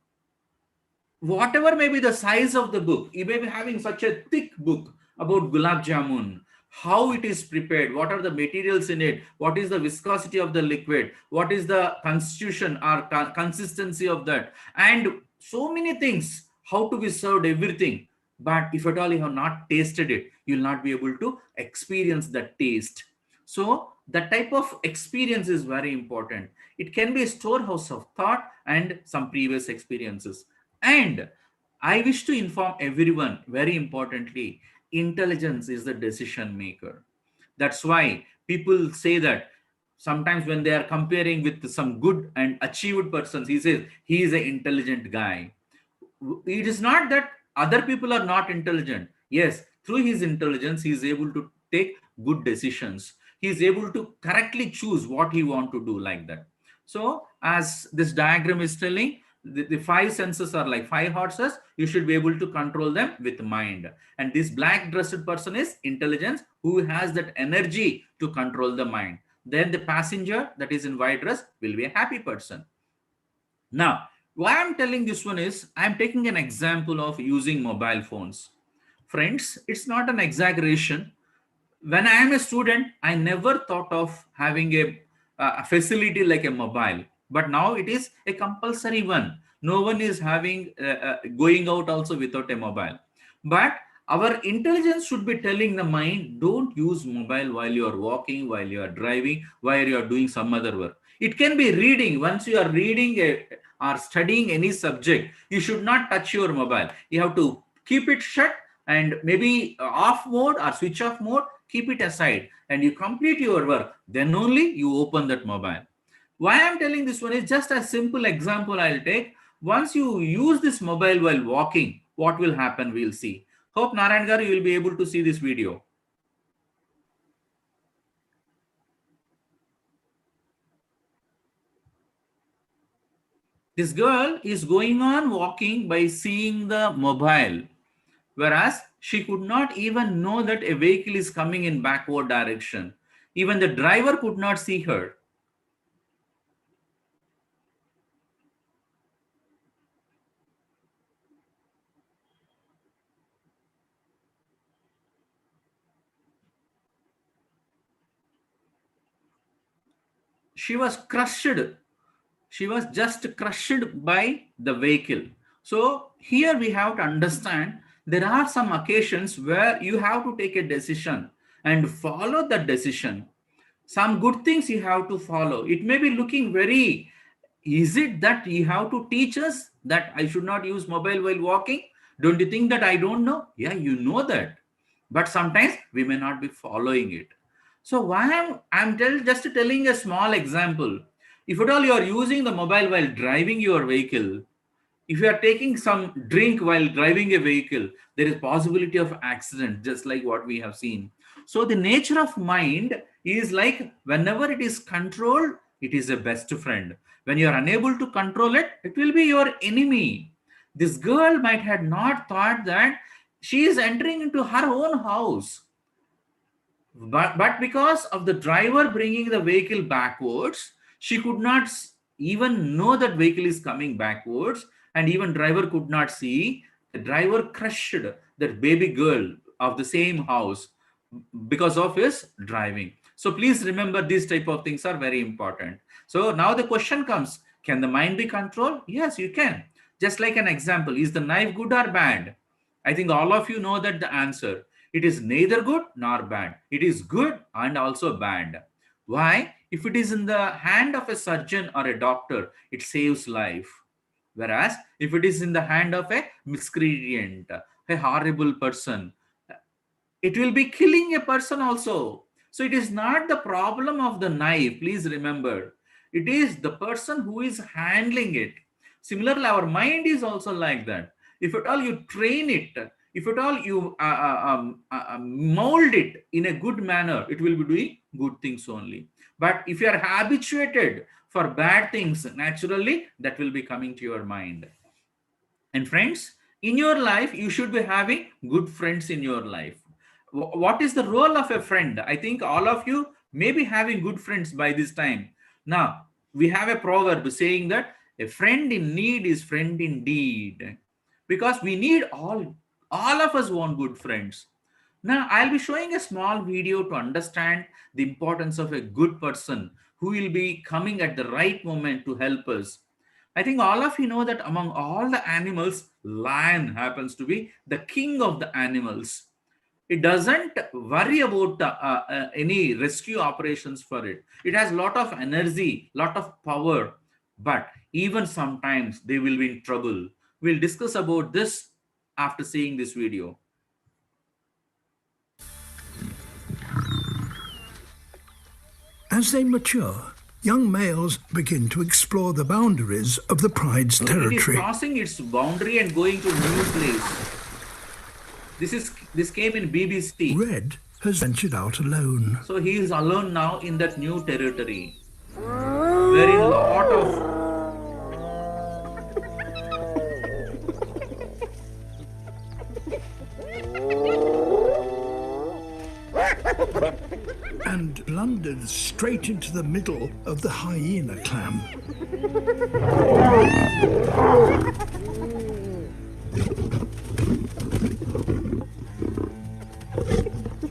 whatever may be the size of the book. You may be having such a thick book about gulab jamun, how it is prepared, what are the materials in it, what is the viscosity of the liquid, what is the constitution or consistency of that, and so many things, how to be served, everything. But if at all you have not tasted it, you will not be able to experience that taste. So That type of experience is very important. It can be a storehouse of thought and some previous experiences. And I wish to inform everyone, very importantly, intelligence is the decision maker. That's why people say that sometimes when they are comparing with some good and achieved persons, he says he is an intelligent guy. It is not that other people are not intelligent. Yes, through his intelligence he is able to take good decisions. He is able to correctly choose what he want to do, like that. So as this diagram is telling, the five senses are like five horses. You should be able to control them with mind. And this black dressed person is intelligence, who has that energy to control the mind. Then the passenger that is in white dress will be a happy person. Now, why I'm telling this one is I'm taking an example of using mobile phones. Friends, it's not an exaggeration. When I am a student, I never thought of having a facility like a mobile, but now it is a compulsory one. No one is having going out also without a mobile. But our intelligence should be telling the mind, don't use mobile while you are walking, while you are driving, while you are doing some other work. It can be reading. Once you are reading or studying any subject, you should not touch your mobile. You have to keep it shut and maybe off mode or switch off mode. Keep it aside and you complete your work. Then only you open that mobile. Why I'm telling this one is just a simple example I'll take. Once you use this mobile while walking, what will happen? We'll see. Hope Narayan Garu, you will be able to see this video. This girl is going on walking by seeing the mobile, whereas she could not even know that a vehicle is coming in backward direction. Even the driver could not see her. She was crushed. She was just crushed by the vehicle. So here we have to understand there are some occasions where you have to take a decision and follow that decision. Some good things you have to follow. It may be looking very, is it that you have to teach us that I should not use mobile while walking? Don't you think that I don't know? Yeah, you know that. But sometimes we may not be following it. So why I'm just telling a small example. If at all you are using the mobile while driving your vehicle, if you are taking some drink while driving a vehicle, there is possibility of accident, just like what we have seen. So the nature of mind is like whenever it is controlled, it is a best friend. When you are unable to control it, it will be your enemy. This girl might have not thought that she is entering into her own house. But because of the driver bringing the vehicle backwards, she could not even know that vehicle is coming backwards, and even driver could not see. The driver crushed that baby girl of the same house because of his driving. So please remember, these type of things are very important. So now the question comes, can the mind be controlled? Yes, you can. Just like an example, is the knife good or bad? I think all of you know that the answer. It is neither good nor bad. It is good and also bad. Why? If it is in the hand of a surgeon or a doctor, it saves life. Whereas if it is in the hand of a miscreant, a horrible person, it will be killing a person also. So it is not the problem of the knife, please remember. It is the person who is handling it. Similarly, our mind is also like that. If at all you train it, if at all you mold it in a good manner, it will be doing good things only. But if you are habituated for bad things, naturally that will be coming to your mind. And friends, in your life, you should be having good friends in your life. What is the role of a friend? I think all of you may be having good friends by this time. Now, we have a proverb saying that a friend in need is friend indeed. Because we need all of us want good friends. Now, I'll be showing a small video to understand the importance of a good person who will be coming at the right moment to help us. I think all of you know that among all the animals, lion happens to be the king of the animals. It doesn't worry about any rescue operations for it. It has a lot of energy, lot of power, but even sometimes they will be in trouble. We'll discuss about this after seeing this video. As they mature, young males begin to explore the boundaries of the pride's It is territory. crossing its boundary and going to a new place. This came in BBC. Red has ventured out alone. So he is alone now in that new territory. Very lot of and blundered straight into the middle of the hyena clan.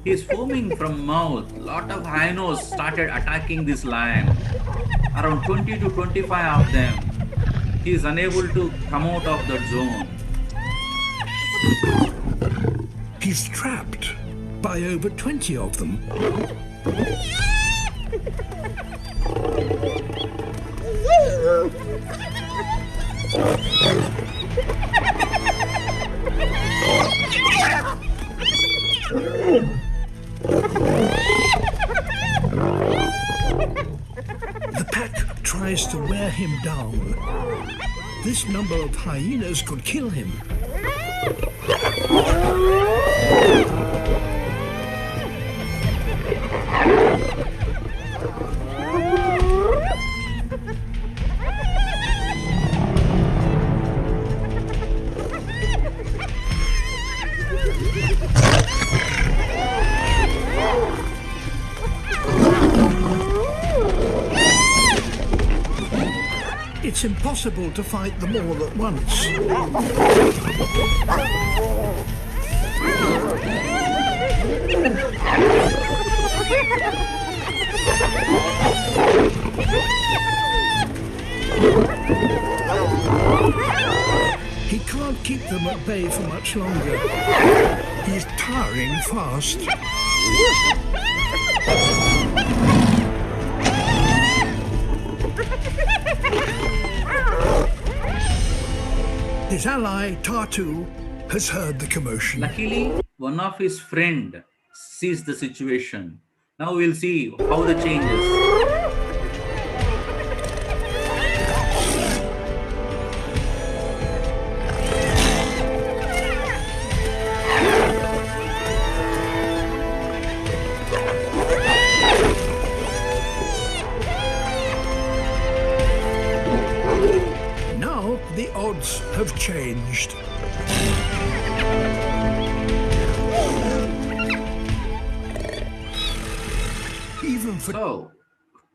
He is foaming from mouth. Lot of hyenas started attacking this lion. Around 20 to 25 of them. He is unable to come out of that zone. He's trapped by over 20 of them. The pack tries to wear him down. This number of hyenas could kill him. It's impossible to fight them all at once. He can't keep them at bay for much longer. He's tiring fast. His ally, Tartu, has heard the commotion. Luckily, one of his friend sees the situation. Now we'll see how the changes. Now the odds have changed. Even for So,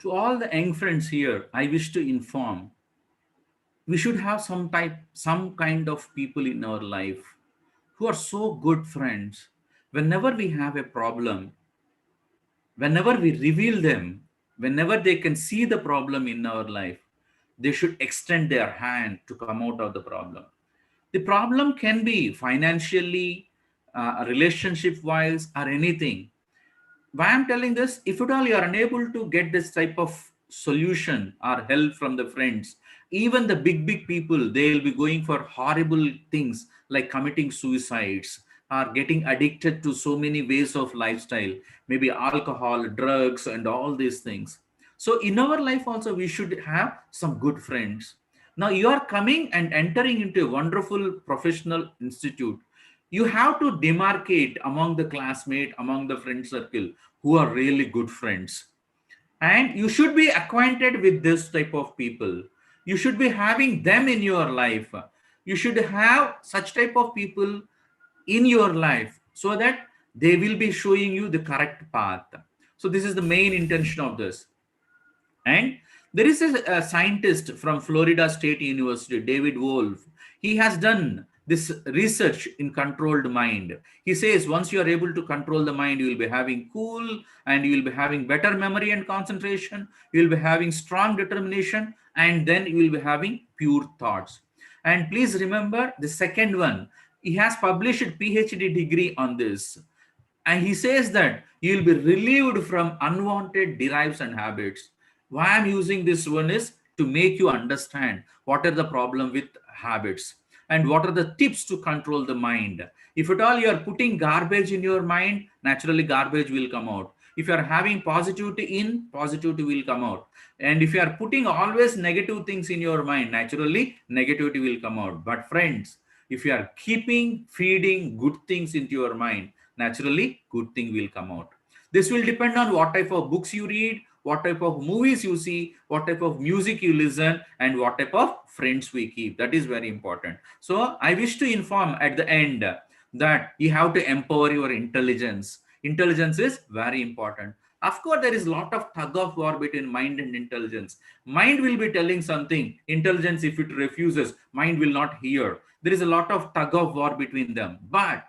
to all the young friends here, I wish to inform, we should have some kind of people in our life who are so good friends. Whenever we have a problem, whenever we reveal them, whenever they can see the problem in our life, they should extend their hand to come out of the problem. The problem can be financially, relationship wise, or anything. Why I'm telling this, if at all you are unable to get this type of solution or help from the friends, even the big people, they'll be going for horrible things like committing suicides or getting addicted to so many ways of lifestyle, maybe alcohol, drugs, and all these things. So in our life also, we should have some good friends. Now you are coming and entering into a wonderful professional institute. You have to demarcate among the classmate, among the friend circle, who are really good friends. And you should be acquainted with this type of people. You should be having them in your life. You should have such type of people in your life so that they will be showing you the correct path. So this is the main intention of this. And there is a scientist from Florida State University, David Wolf. He has done this research in controlled mind. He says once you are able to control the mind, you will be having cool, and you will be having better memory and concentration. You will be having strong determination, and then you will be having pure thoughts. And please remember the second one. He has published a PhD degree on this. And he says that you will be relieved from unwanted derives and habits. Why I'm using this one is to make you understand what are the problem with habits and what are the tips to control the mind. If at all you are putting garbage in your mind, naturally garbage will come out. If you are having positivity in, positivity will come out. And if you are putting always negative things in your mind, naturally negativity will come out. But friends, if you are keeping feeding good things into your mind, naturally good thing will come out. This will depend on what type of books you read, what type of movies you see, what type of music you listen, and what type of friends we keep. That is very important. So I wish to inform at the end that you have to empower your intelligence. Intelligence is very important. Of course, there is a lot of tug of war between mind and intelligence. Mind will be telling something. Intelligence, if it refuses, mind will not hear. There is a lot of tug of war between them. But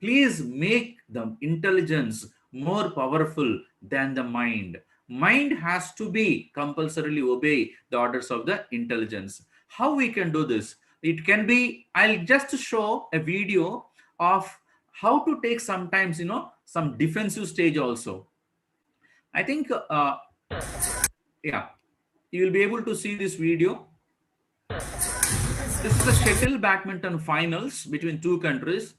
please make the intelligence more powerful than the mind. Mind has to be compulsorily obey the orders of the intelligence. How we can do this? It can be, I'll just show a video of how to take sometimes, some defensive stage also. I think, yeah, you will be able to see this video. This is the shuttle badminton finals between two countries.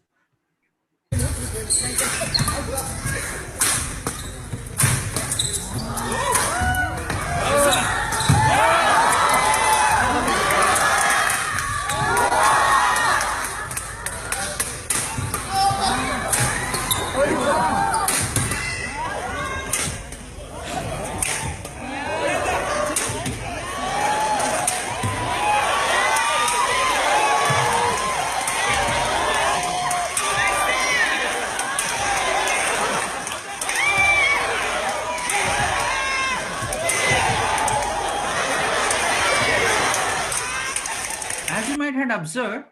As you might have observed,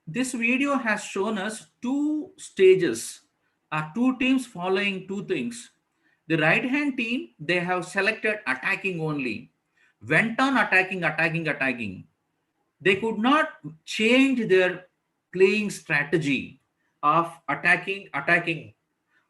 this video has shown us two stages, two teams following two things. The right hand team, they have selected attacking only, went on attacking. They could not change their playing strategy of attacking.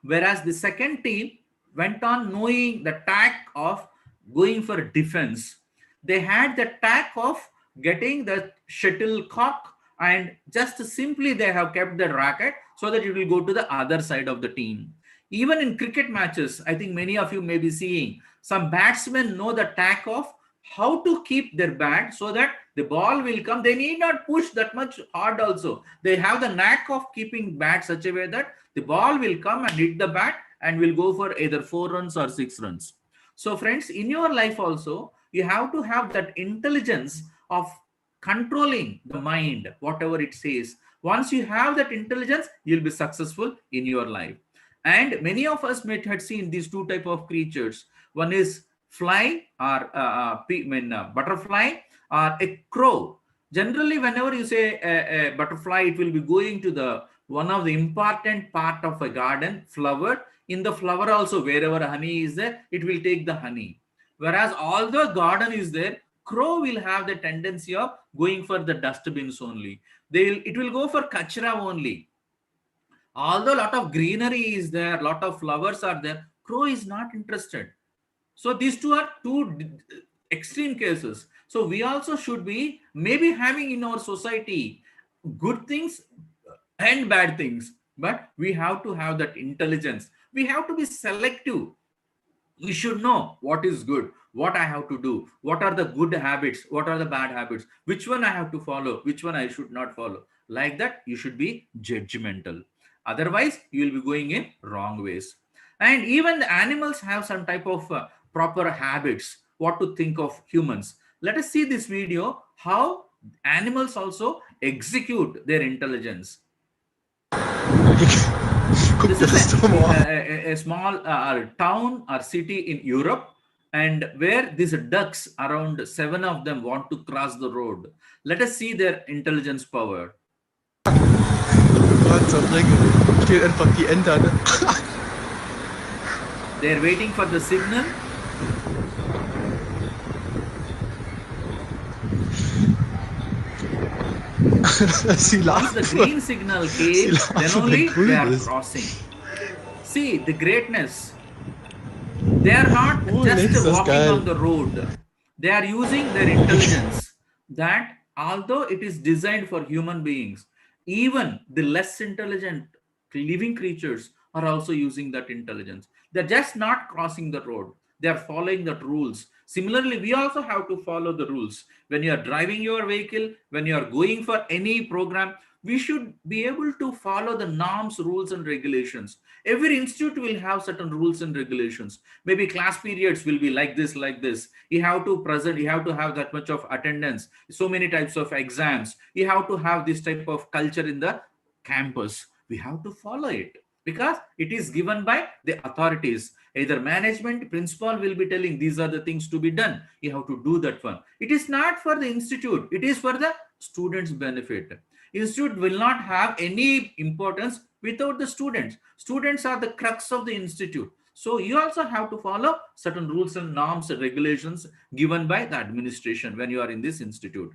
Whereas the second team went on knowing the tack of going for defense. They had the tack of getting the shuttlecock and just simply they have kept the racket so that it will go to the other side of the team. Even in cricket matches, I think many of you may be seeing some batsmen know the tack of how to keep their bat so that the ball will come. They need not push that much hard also. They have the knack of keeping bat such a way that the ball will come and hit the bat and will go for either 4 runs or 6 runs. So friends, in your life also, you have to have that intelligence of controlling the mind, whatever it says. Once you have that intelligence, you'll be successful in your life. And many of us may have seen these two type of creatures. One is fly or butterfly or a crow. Generally, whenever you say a butterfly, it will be going to the one of the important part of a garden, flower. In the flower also, wherever honey is there, it will take the honey. Whereas although garden is there, crow will have the tendency of going for the dustbins only. It will go for kachra only. Although a lot of greenery is there, a lot of flowers are there, crow is not interested. So these two are two extreme cases. So we also should be maybe having in our society good things and bad things, but we have to have that intelligence. We have to be selective. We should know what is good, what I have to do, what are the good habits, what are the bad habits, which one I have to follow, which one I should not follow. Like that, you should be judgmental. Otherwise, you will be going in wrong ways. And even the animals have some type of proper habits, what to think of humans. Let us see this video, how animals also execute their intelligence. This is a small town or city in Europe, and where these ducks, around 7 of them, want to cross the road. Let us see their intelligence power. They're waiting for the signal. Once the green signal came, then only they are crossing. See the greatness. They are not Who just needs this walking guy? on the road. They are using their intelligence that although it is designed for human beings, even the less intelligent living creatures are also using that intelligence. They're just not crossing the road. They are following the rules. Similarly, we also have to follow the rules. When you are driving your vehicle, when you are going for any program, we should be able to follow the norms, rules, and regulations. Every institute will have certain rules and regulations. Maybe class periods will be like this, like this. You have to present, you have to have that much of attendance, so many types of exams. You have to have this type of culture in the campus. We have to follow it because it is given by the authorities. Either management, principal will be telling these are the things to be done. You have to do that one. It is not for the institute. It is for the students' benefit. Institute will not have any importance without the students. Students are the crux of the institute. So you also have to follow certain rules and norms and regulations given by the administration when you are in this institute.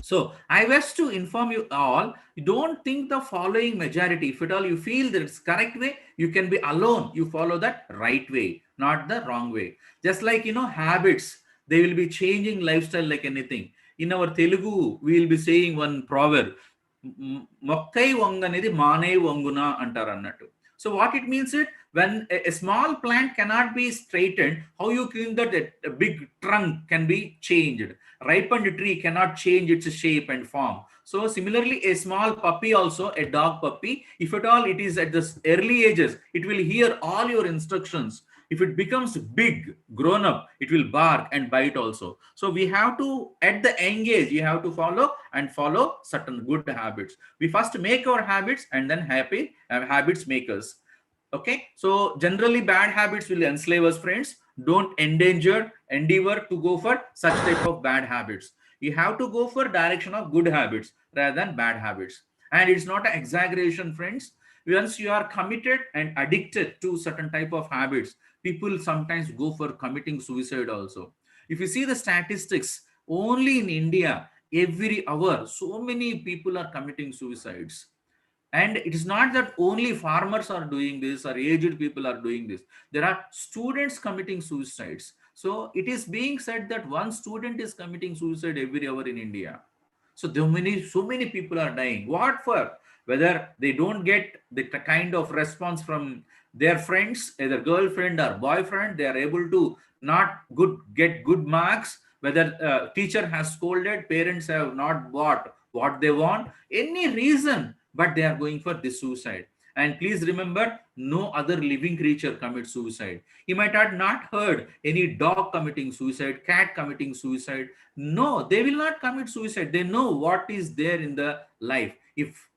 So I wish to inform you all, you don't think the following majority. If at all you feel that it's correct way, you can be alone. You follow that right way, not the wrong way. Just like, habits, they will be changing lifestyle like anything. In our Telugu, we will be saying one proverb, "Mokkai vanganedi maane vanguna" antaru annattu. So what it means is when a small plant cannot be straightened, how you think that a big trunk can be changed? Ripened tree cannot change its shape and form. So similarly, a small puppy also, a dog puppy, if at all it is at the early ages, it will hear all your instructions. If it becomes big, grown up, it will bark and bite also. So we have to, at the young age, you have to follow certain good habits. We first make our habits and then habits make us. Okay, so generally bad habits will enslave us, friends. Don't endeavor to go for such type of bad habits. You have to go for direction of good habits rather than bad habits. And it's not an exaggeration, friends. Once you are committed and addicted to certain type of habits, people sometimes go for committing suicide also. If you see the statistics, only in India, every hour so many people are committing suicides. And it is not that only farmers are doing this or aged people are doing this. There are students committing suicides. So it is being said that one student is committing suicide every hour in India. So so many people are dying. What for? Whether they don't get the kind of response from their friends, either girlfriend or boyfriend, they are able to not get good marks. Whether teacher has scolded, parents have not bought what they want, any reason, but they are going for this suicide. And please remember, no other living creature commits suicide. You might have not heard any dog committing suicide, cat committing suicide. No, they will not commit suicide. They know what is there in the life. If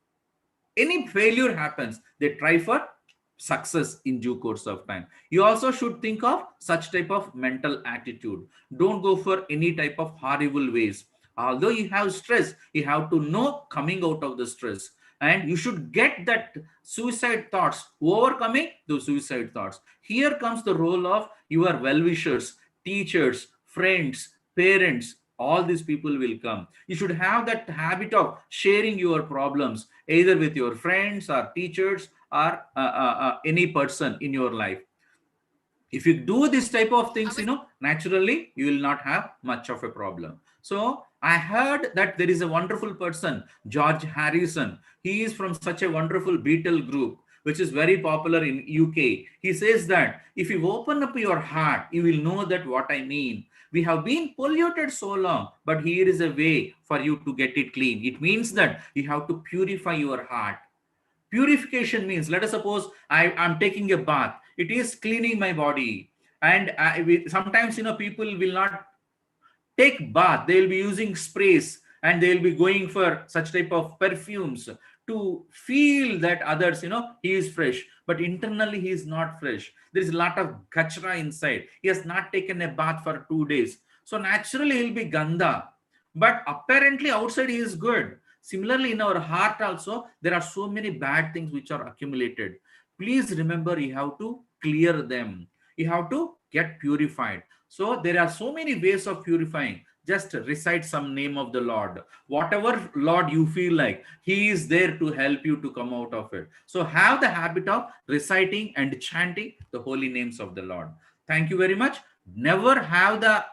any failure happens, they try for success in due course of time. You also should think of such type of mental attitude. Don't go for any type of horrible ways. Although you have stress, you have to know coming out of the stress, and you should get that suicide thoughts, overcoming those suicide thoughts. Here comes the role of your well-wishers, teachers, friends, parents. All these people will come. You should have that habit of sharing your problems either with your friends or teachers or any person in your life. If you do this type of things, naturally you will not have much of a problem. So I heard that there is a wonderful person, George Harrison. He is from such a wonderful Beatle group which is very popular in UK. He says that if you open up your heart, you will know that what I mean. We have been polluted so long, but here is a way for you to get it clean. It means that you have to purify your heart. Purification means, let us suppose I'm taking a bath. It is cleaning my body. And sometimes, people will not take bath. They will be using sprays and they will be going for such type of perfumes to feel that others, he is fresh. But internally, he is not fresh. There is a lot of kachra inside. He has not taken a bath for 2 days. So naturally, he'll be ganda. But apparently, outside, he is good. Similarly, in our heart also, there are so many bad things which are accumulated. Please remember, you have to clear them. You have to get purified. So there are so many ways of purifying. just recite some name of the Lord. Whatever Lord you feel like, He is there to help you to come out of it. So have the habit of reciting and chanting the holy names of the Lord. Thank you very much. Never have the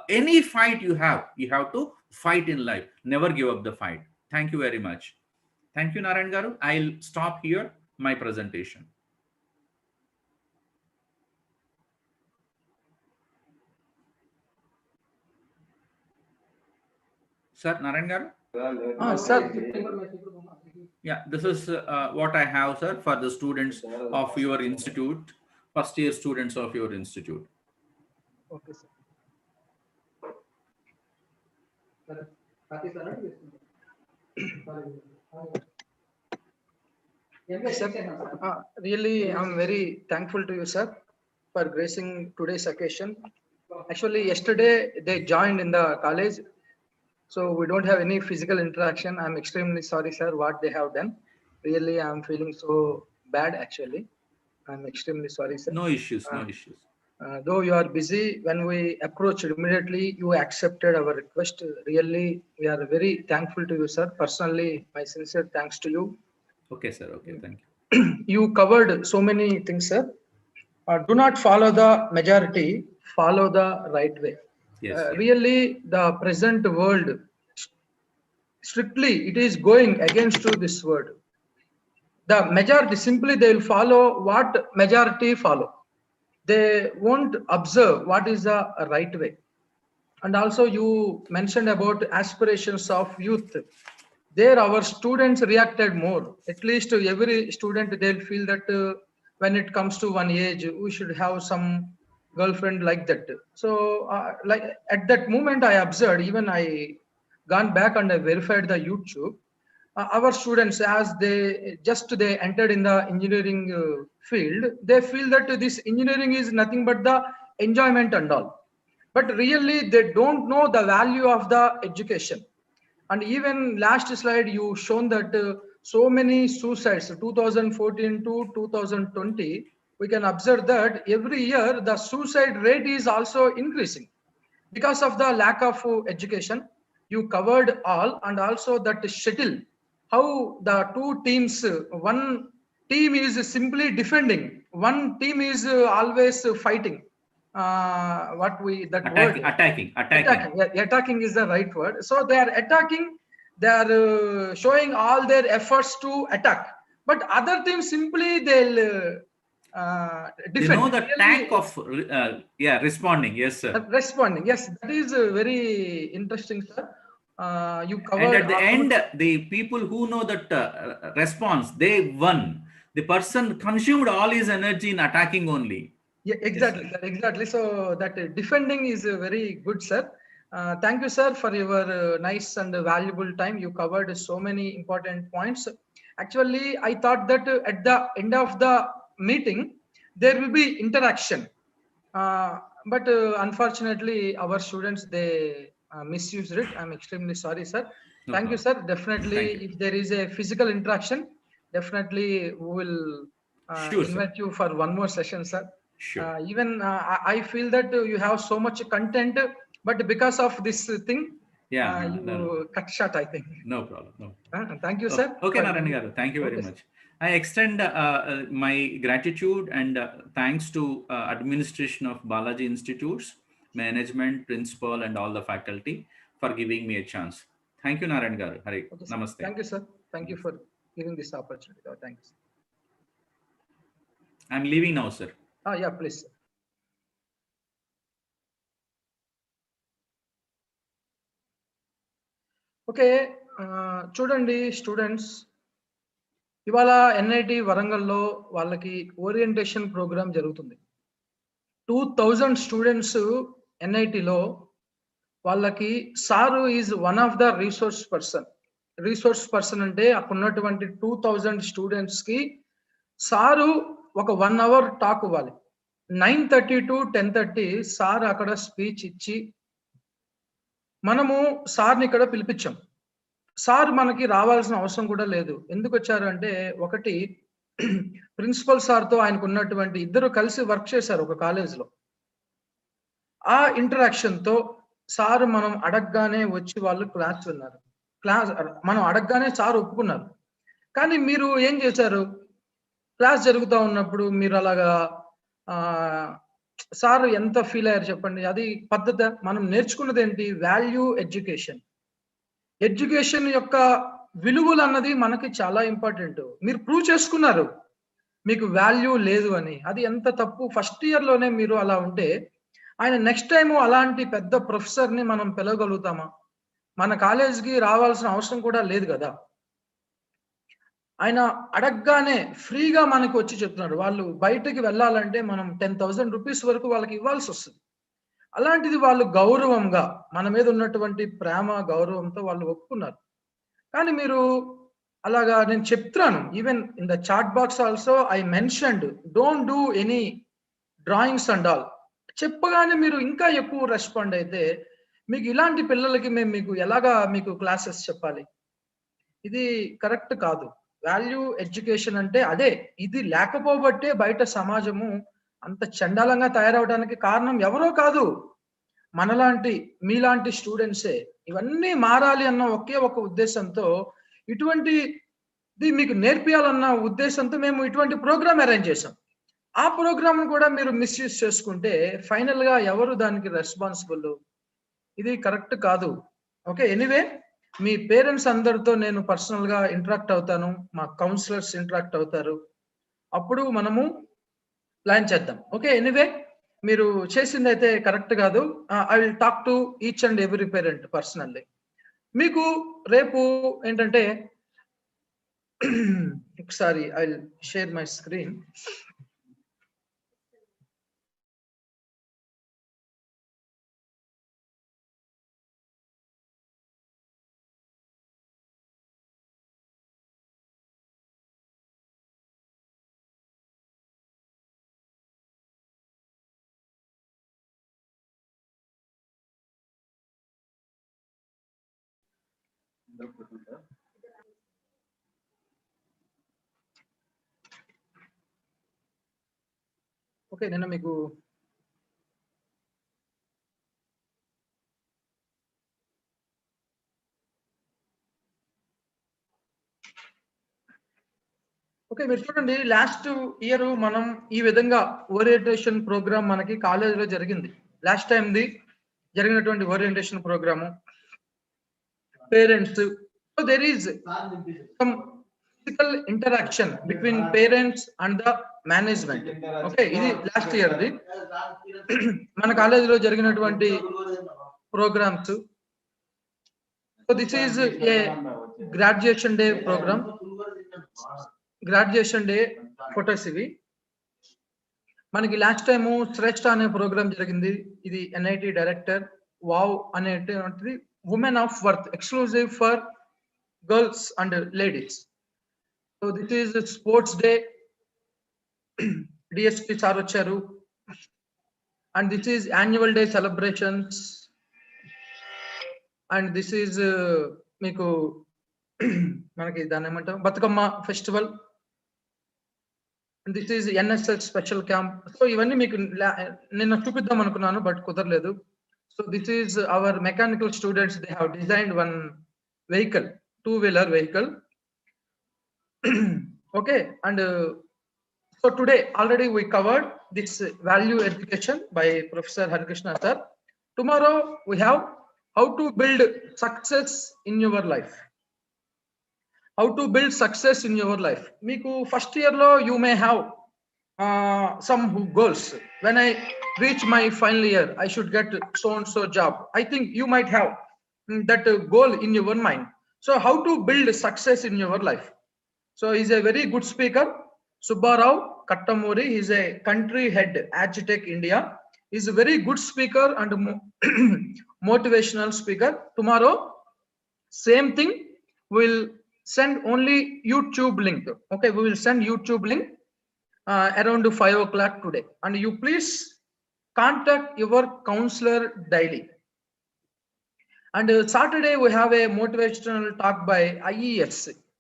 any fight you have to fight in life. Never give up the fight. Thank you very much. Thank you, Narayan Garu. I'll stop here my presentation. Sir, Narayan Garu? Sir. Yeah, this is what I have, sir, for the students of your institute, first year students of your institute. Okay, sir. Really, I'm very thankful to you, sir, for gracing today's occasion. Actually, yesterday they joined in the college, so we don't have any physical interaction. I'm extremely sorry, sir, what they have done. Really, I'm feeling so bad, actually. I'm extremely sorry, sir. No issues, no issues. Though you are busy, when we approached immediately, you accepted our request. Really, we are very thankful to you, sir. Personally, my sincere thanks to you. Okay, sir. Okay, thank you. You covered so many things, sir. Do not follow the majority, follow the right way. Yes. Really, the present world, strictly, it is going against to this word. The majority, simply they will follow what majority follow. They won't observe what is the right way. And also you mentioned about aspirations of youth. There our students reacted more. At least every student, they'll feel that when it comes to one age, we should have some girlfriend like that. So like at that moment I observed, even I gone back and I verified the YouTube. Our students, as they entered in the engineering field, they feel that this engineering is nothing but the enjoyment and all. But really they don't know the value of the education. And even last slide, you shown that so many suicides, 2014 to 2020, we can observe that every year the suicide rate is also increasing because of the lack of education. You covered all, and also that shuttle, how the two teams, one team is simply defending, one team is always fighting. Attacking. Yeah, attacking is the right word. So they are attacking, they are showing all their efforts to attack, but other teams simply they'll defend. They know the tack of responding. Yes, sir. Responding. Yes, that is very interesting, sir. You covered. And at the end, the people who know that response, they won. The person consumed all his energy in attacking only. Yeah, exactly, yes, sir. Exactly. So that defending is very good, sir. Thank you, sir, for your nice and valuable time. You covered so many important points. Actually, I thought that at the end of the meeting, there will be interaction. But unfortunately, our students, they misused it. I'm extremely sorry, sir. No Thank problem. you, sir. Definitely, if there is a physical interaction, definitely we will invite you for one more session, sir. Sure. Even I feel that you have so much content, but because of this thing, you cut short, I think. No problem. No. Thank you, sir. Okay, Narayan Garu. Thank you very much. I extend my gratitude and thanks to administration of Balaji Institutes, management, principal, and all the faculty for giving me a chance. Thank you, Narayan Garu. Hari. Okay, Namaste. Thank you, sir. Thank you for giving this opportunity. Thank you, sir. I'm leaving now, sir. Yeah, please. Okay, చూడండి students, ఇవాళ NIT వరంగల్లో వాళ్ళకి orientation programme జరుగుతుంది. 2000 students NITలో వాళ్ళకి sir is one of the resource person అంటే అక్కడ ఉన్నటువంటి 2000 students కి సారు ఒక 1 hour టాక్ ఇవ్వాలి. 9:30 to 10:30 సార్ అక్కడ స్పీచ్ ఇచ్చి మనము సార్ని ఇక్కడ పిలిపించాం. సార్ మనకి రావాల్సిన అవసరం కూడా లేదు. ఎందుకు వచ్చారు అంటే, ఒకటి ప్రిన్సిపల్ సార్తో ఆయనకు ఉన్నటువంటి, ఇద్దరు కలిసి వర్క్ చేశారు ఒక కాలేజ్లో. ఆ ఇంటరాక్షన్ తో సార్ మనం అడగగానే వచ్చి వాళ్ళు క్లాస్ విన్నారు. మనం అడగగానే సార్ ఒప్పుకున్నారు. కానీ మీరు ఏం చేశారు? క్లాస్ జరుగుతూ ఉన్నప్పుడు మీరు అలాగా సార్ ఎంత ఫీల్ అయ్యారు చెప్పండి? అది పద్ధతి. మనం నేర్చుకున్నది ఏంటి? Value education. ఎడ్యుకేషన్ యొక్క విలువలు అన్నది మనకి చాలా ఇంపార్టెంట్. మీరు ప్రూవ్ చేసుకున్నారు మీకు వాల్యూ లేదు అని. అది ఎంత తప్పు. ఫస్ట్ ఇయర్ లోనే మీరు అలా ఉంటే ఆయన నెక్స్ట్ టైం అలాంటి పెద్ద ప్రొఫెసర్ ని మనం పిలవగలుగుతామా? మన కాలేజీకి రావాల్సిన అవసరం కూడా లేదు కదా. ఆయన అడగగానే ఫ్రీగా మనకు వచ్చి చెప్తున్నారు. వాళ్ళు బయటకి వెళ్ళాలంటే మనం 10,000 రూపీస్ వరకు వాళ్ళకి ఇవ్వాల్సి వస్తుంది. అలాంటిది వాళ్ళు గౌరవంగా మన మీద ఉన్నటువంటి ప్రేమ గౌరవంతో వాళ్ళు ఒప్పుకున్నారు. కానీ మీరు అలాగా నేను చెప్తున్నాను, even in the chat box also I mentioned don't do any drawings and all. చెప్పగానే మీరు ఇంకా ఎక్కువ రెస్పాండ్ అయితే మీకు ఇలాంటి పిల్లలకి మేము మీకు ఎలాగా మీకు క్లాసెస్ చెప్పాలి? ఇది కరెక్ట్ కాదు. వాల్యూ ఎడ్యుకేషన్ అంటే అదే. ఇది లేకపోబట్టే బయట సమాజము అంత చండాలంగా తయారవడానికి కారణం ఎవరో కాదు, మనలాంటి మీలాంటి స్టూడెంట్సే. ఇవన్నీ మారాలి అన్న ఒకే ఒక ఉద్దేశంతో ఇటువంటిది మీకు నేర్పియాలన్న ఉద్దేశంతో మేము ఇటువంటి ప్రోగ్రామ్ అరేంజ్ చేసాం. ఆ ప్రోగ్రామ్ కూడా మీరు మిస్యూజ్ చేసుకుంటే ఫైనల్ గా ఎవరు దానికి రెస్పాన్సిబుల్? ఇది కరెక్ట్ కాదు. ఓకే, ఎనీవే మీ పేరెంట్స్ అందరితో నేను పర్సనల్ గా ఇంటరాక్ట్ అవుతాను, మా కౌన్సిలర్స్ ఇంటరాక్ట్ అవుతారు, అప్పుడు మనము ప్లాన్ చేద్దాం. ఓకే, ఎనీవే మీరు చేసింది అయితే కరెక్ట్ కాదు. I will talk to each and every parent personally. మీకు రేపు ఏంటంటే ఒకసారి I will share my screen. Okay, నేను మీకు ఓకే మీరు చూడండి, లాస్ట్ ఇయర్ మనం ఈ విధంగా ఓరియంటేషన్ ప్రోగ్రామ్ మనకి కాలేజీలో జరిగింది. లాస్ట్ టైంది జరిగినటువంటి orientation program parents. So there is some physical interaction between parents and the management. Okay, ఇది లాస్ట్ ఇయర్ది మన కాలేజీలో జరిగినటువంటి programs. So this is a graduation day program. Graduation day photos ఇవి. మనకి లాస్ట్ టైము శ్రేష్ఠ అనే ప్రోగ్రామ్ జరిగింది. ఇది NIT డైరెక్టర్ వావ్ అనేటువంటిది women of worth, exclusive for girls and ladies. So this is sports day. DSP sir వచ్చారు. And this is annual day celebrations. And this is మీకు మనకి దాన్ని ఏమంటాం, Bathukamma festival. This is NSS special camp. So ఇవన్నీ మీకు నిన్న చూపిద్దాం అనుకున్నాను బట్ కుదరలేదు. So this is our mechanical students. They have designed one vehicle, 2-wheeler vehicle. Okay, and so today already we covered this value education by Professor Harikrishna sir. Tomorrow we have how to build success in your life. How to build success in your life. Meeku first year lo you may have some goals. When I reach my final year, I should get so and so job. I think you might have that goal in your mind. So how to build success in your life? So he's a very good speaker, Subbarao Kattamuri. He's a country head, Agitech India. He's a very good speaker and motivational speaker. Tomorrow, same thing. We'll send only YouTube link. Okay, we will send YouTube link around 5 o'clock today. And you please contact your counselor daily. And Saturday we have a motivational talk by IES.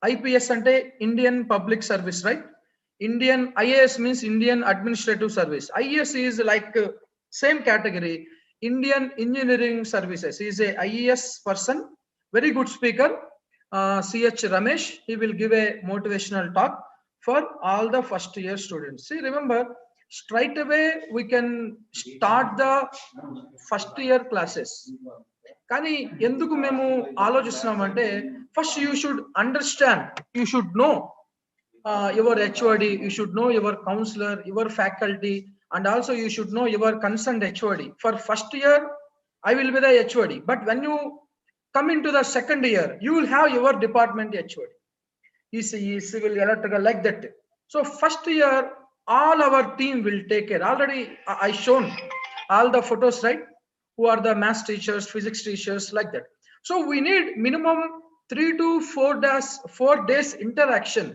IPS ante Indian Public Service, right? IAS means Indian Administrative Service. IES is like same category. Indian Engineering Services. He is a IES person, very good speaker. CH Ramesh, he will give a motivational talk for all the first year students. See, remember, straight away we can start the first year classes. కానీ ఎందుకు మేము ఆలోచిస్తున్నామంటే first you should understand, you should know your HOD, you should know your counselor, your faculty, and also you should know your concerned HOD. For first year, I will be the HOD, but when you come into the second year, you will have your department HOD, ECE, civil, electrical, like that. So first year, all our team will take care. Already I shown all the photos, right? Who are the math teachers, physics teachers, like that. So we need minimum 3 to 4 days interaction.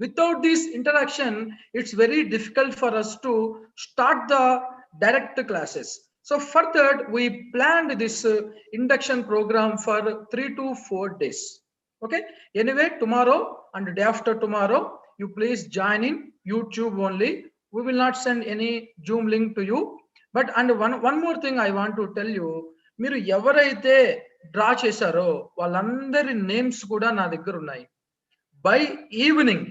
Without this interaction, it's very difficult for us to start the direct classes. So for that, we planned this induction program for 3 to 4 days. Okay. Anyway, tomorrow and day after tomorrow, you please join in YouTube only. We will not send any Zoom link to you. But and one more thing I want to tell you, మీరు ఎవరైతే draw చేశారో వాళ్ళందరి names కూడా నా దగ్గర ఉన్నాయి. By evening,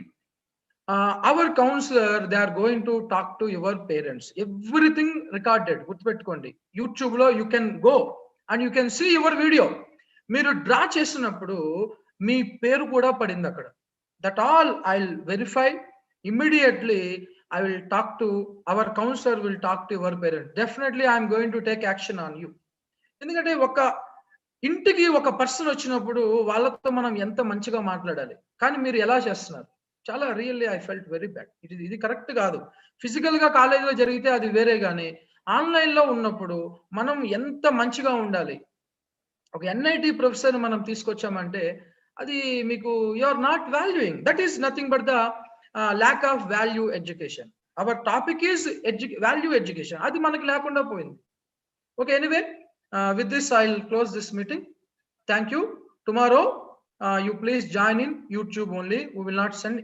our counselor, they are going to talk to your parents. Everything recorded. గుర్తుపెట్టుకోండి, YouTube లో you can go and you can see your video. మీరు డ్రా చేసినప్పుడు మీ పేరు కూడా పడింది అక్కడ. That all I'll verify immediately. I will talk to our counselor, will talk to your parents. Definitely I am going to take action on you. ఎందుకంటే ఒక ఇంటికి ఒక పర్సన్ వచ్చినప్పుడు వాళ్ళతో మనం ఎంత మంచిగా మాట్లాడాలి, కానీ మీరు ఎలా చేస్తున్నారు? చాలా really I felt very bad. ఇది కరెక్ట్ కాదు. ఫిజికల్ గా కాలేజీలో జరిగితే అది వేరే, కానీ ఆన్లైన్ లో ఉన్నప్పుడు మనం ఎంత మంచిగా ఉండాలి. ఒక NIT ప్రొఫెసర్ మనం తీసుకొచ్చామంటే అది మీకు you are not valuing. That is nothing but the lack of value education. Our topic is value education. అది మనకి లేకుండా పోయింది. Okay, anyway, with this I'll close this meeting. Thank you. Tomorrow you please join in YouTube only. We will not send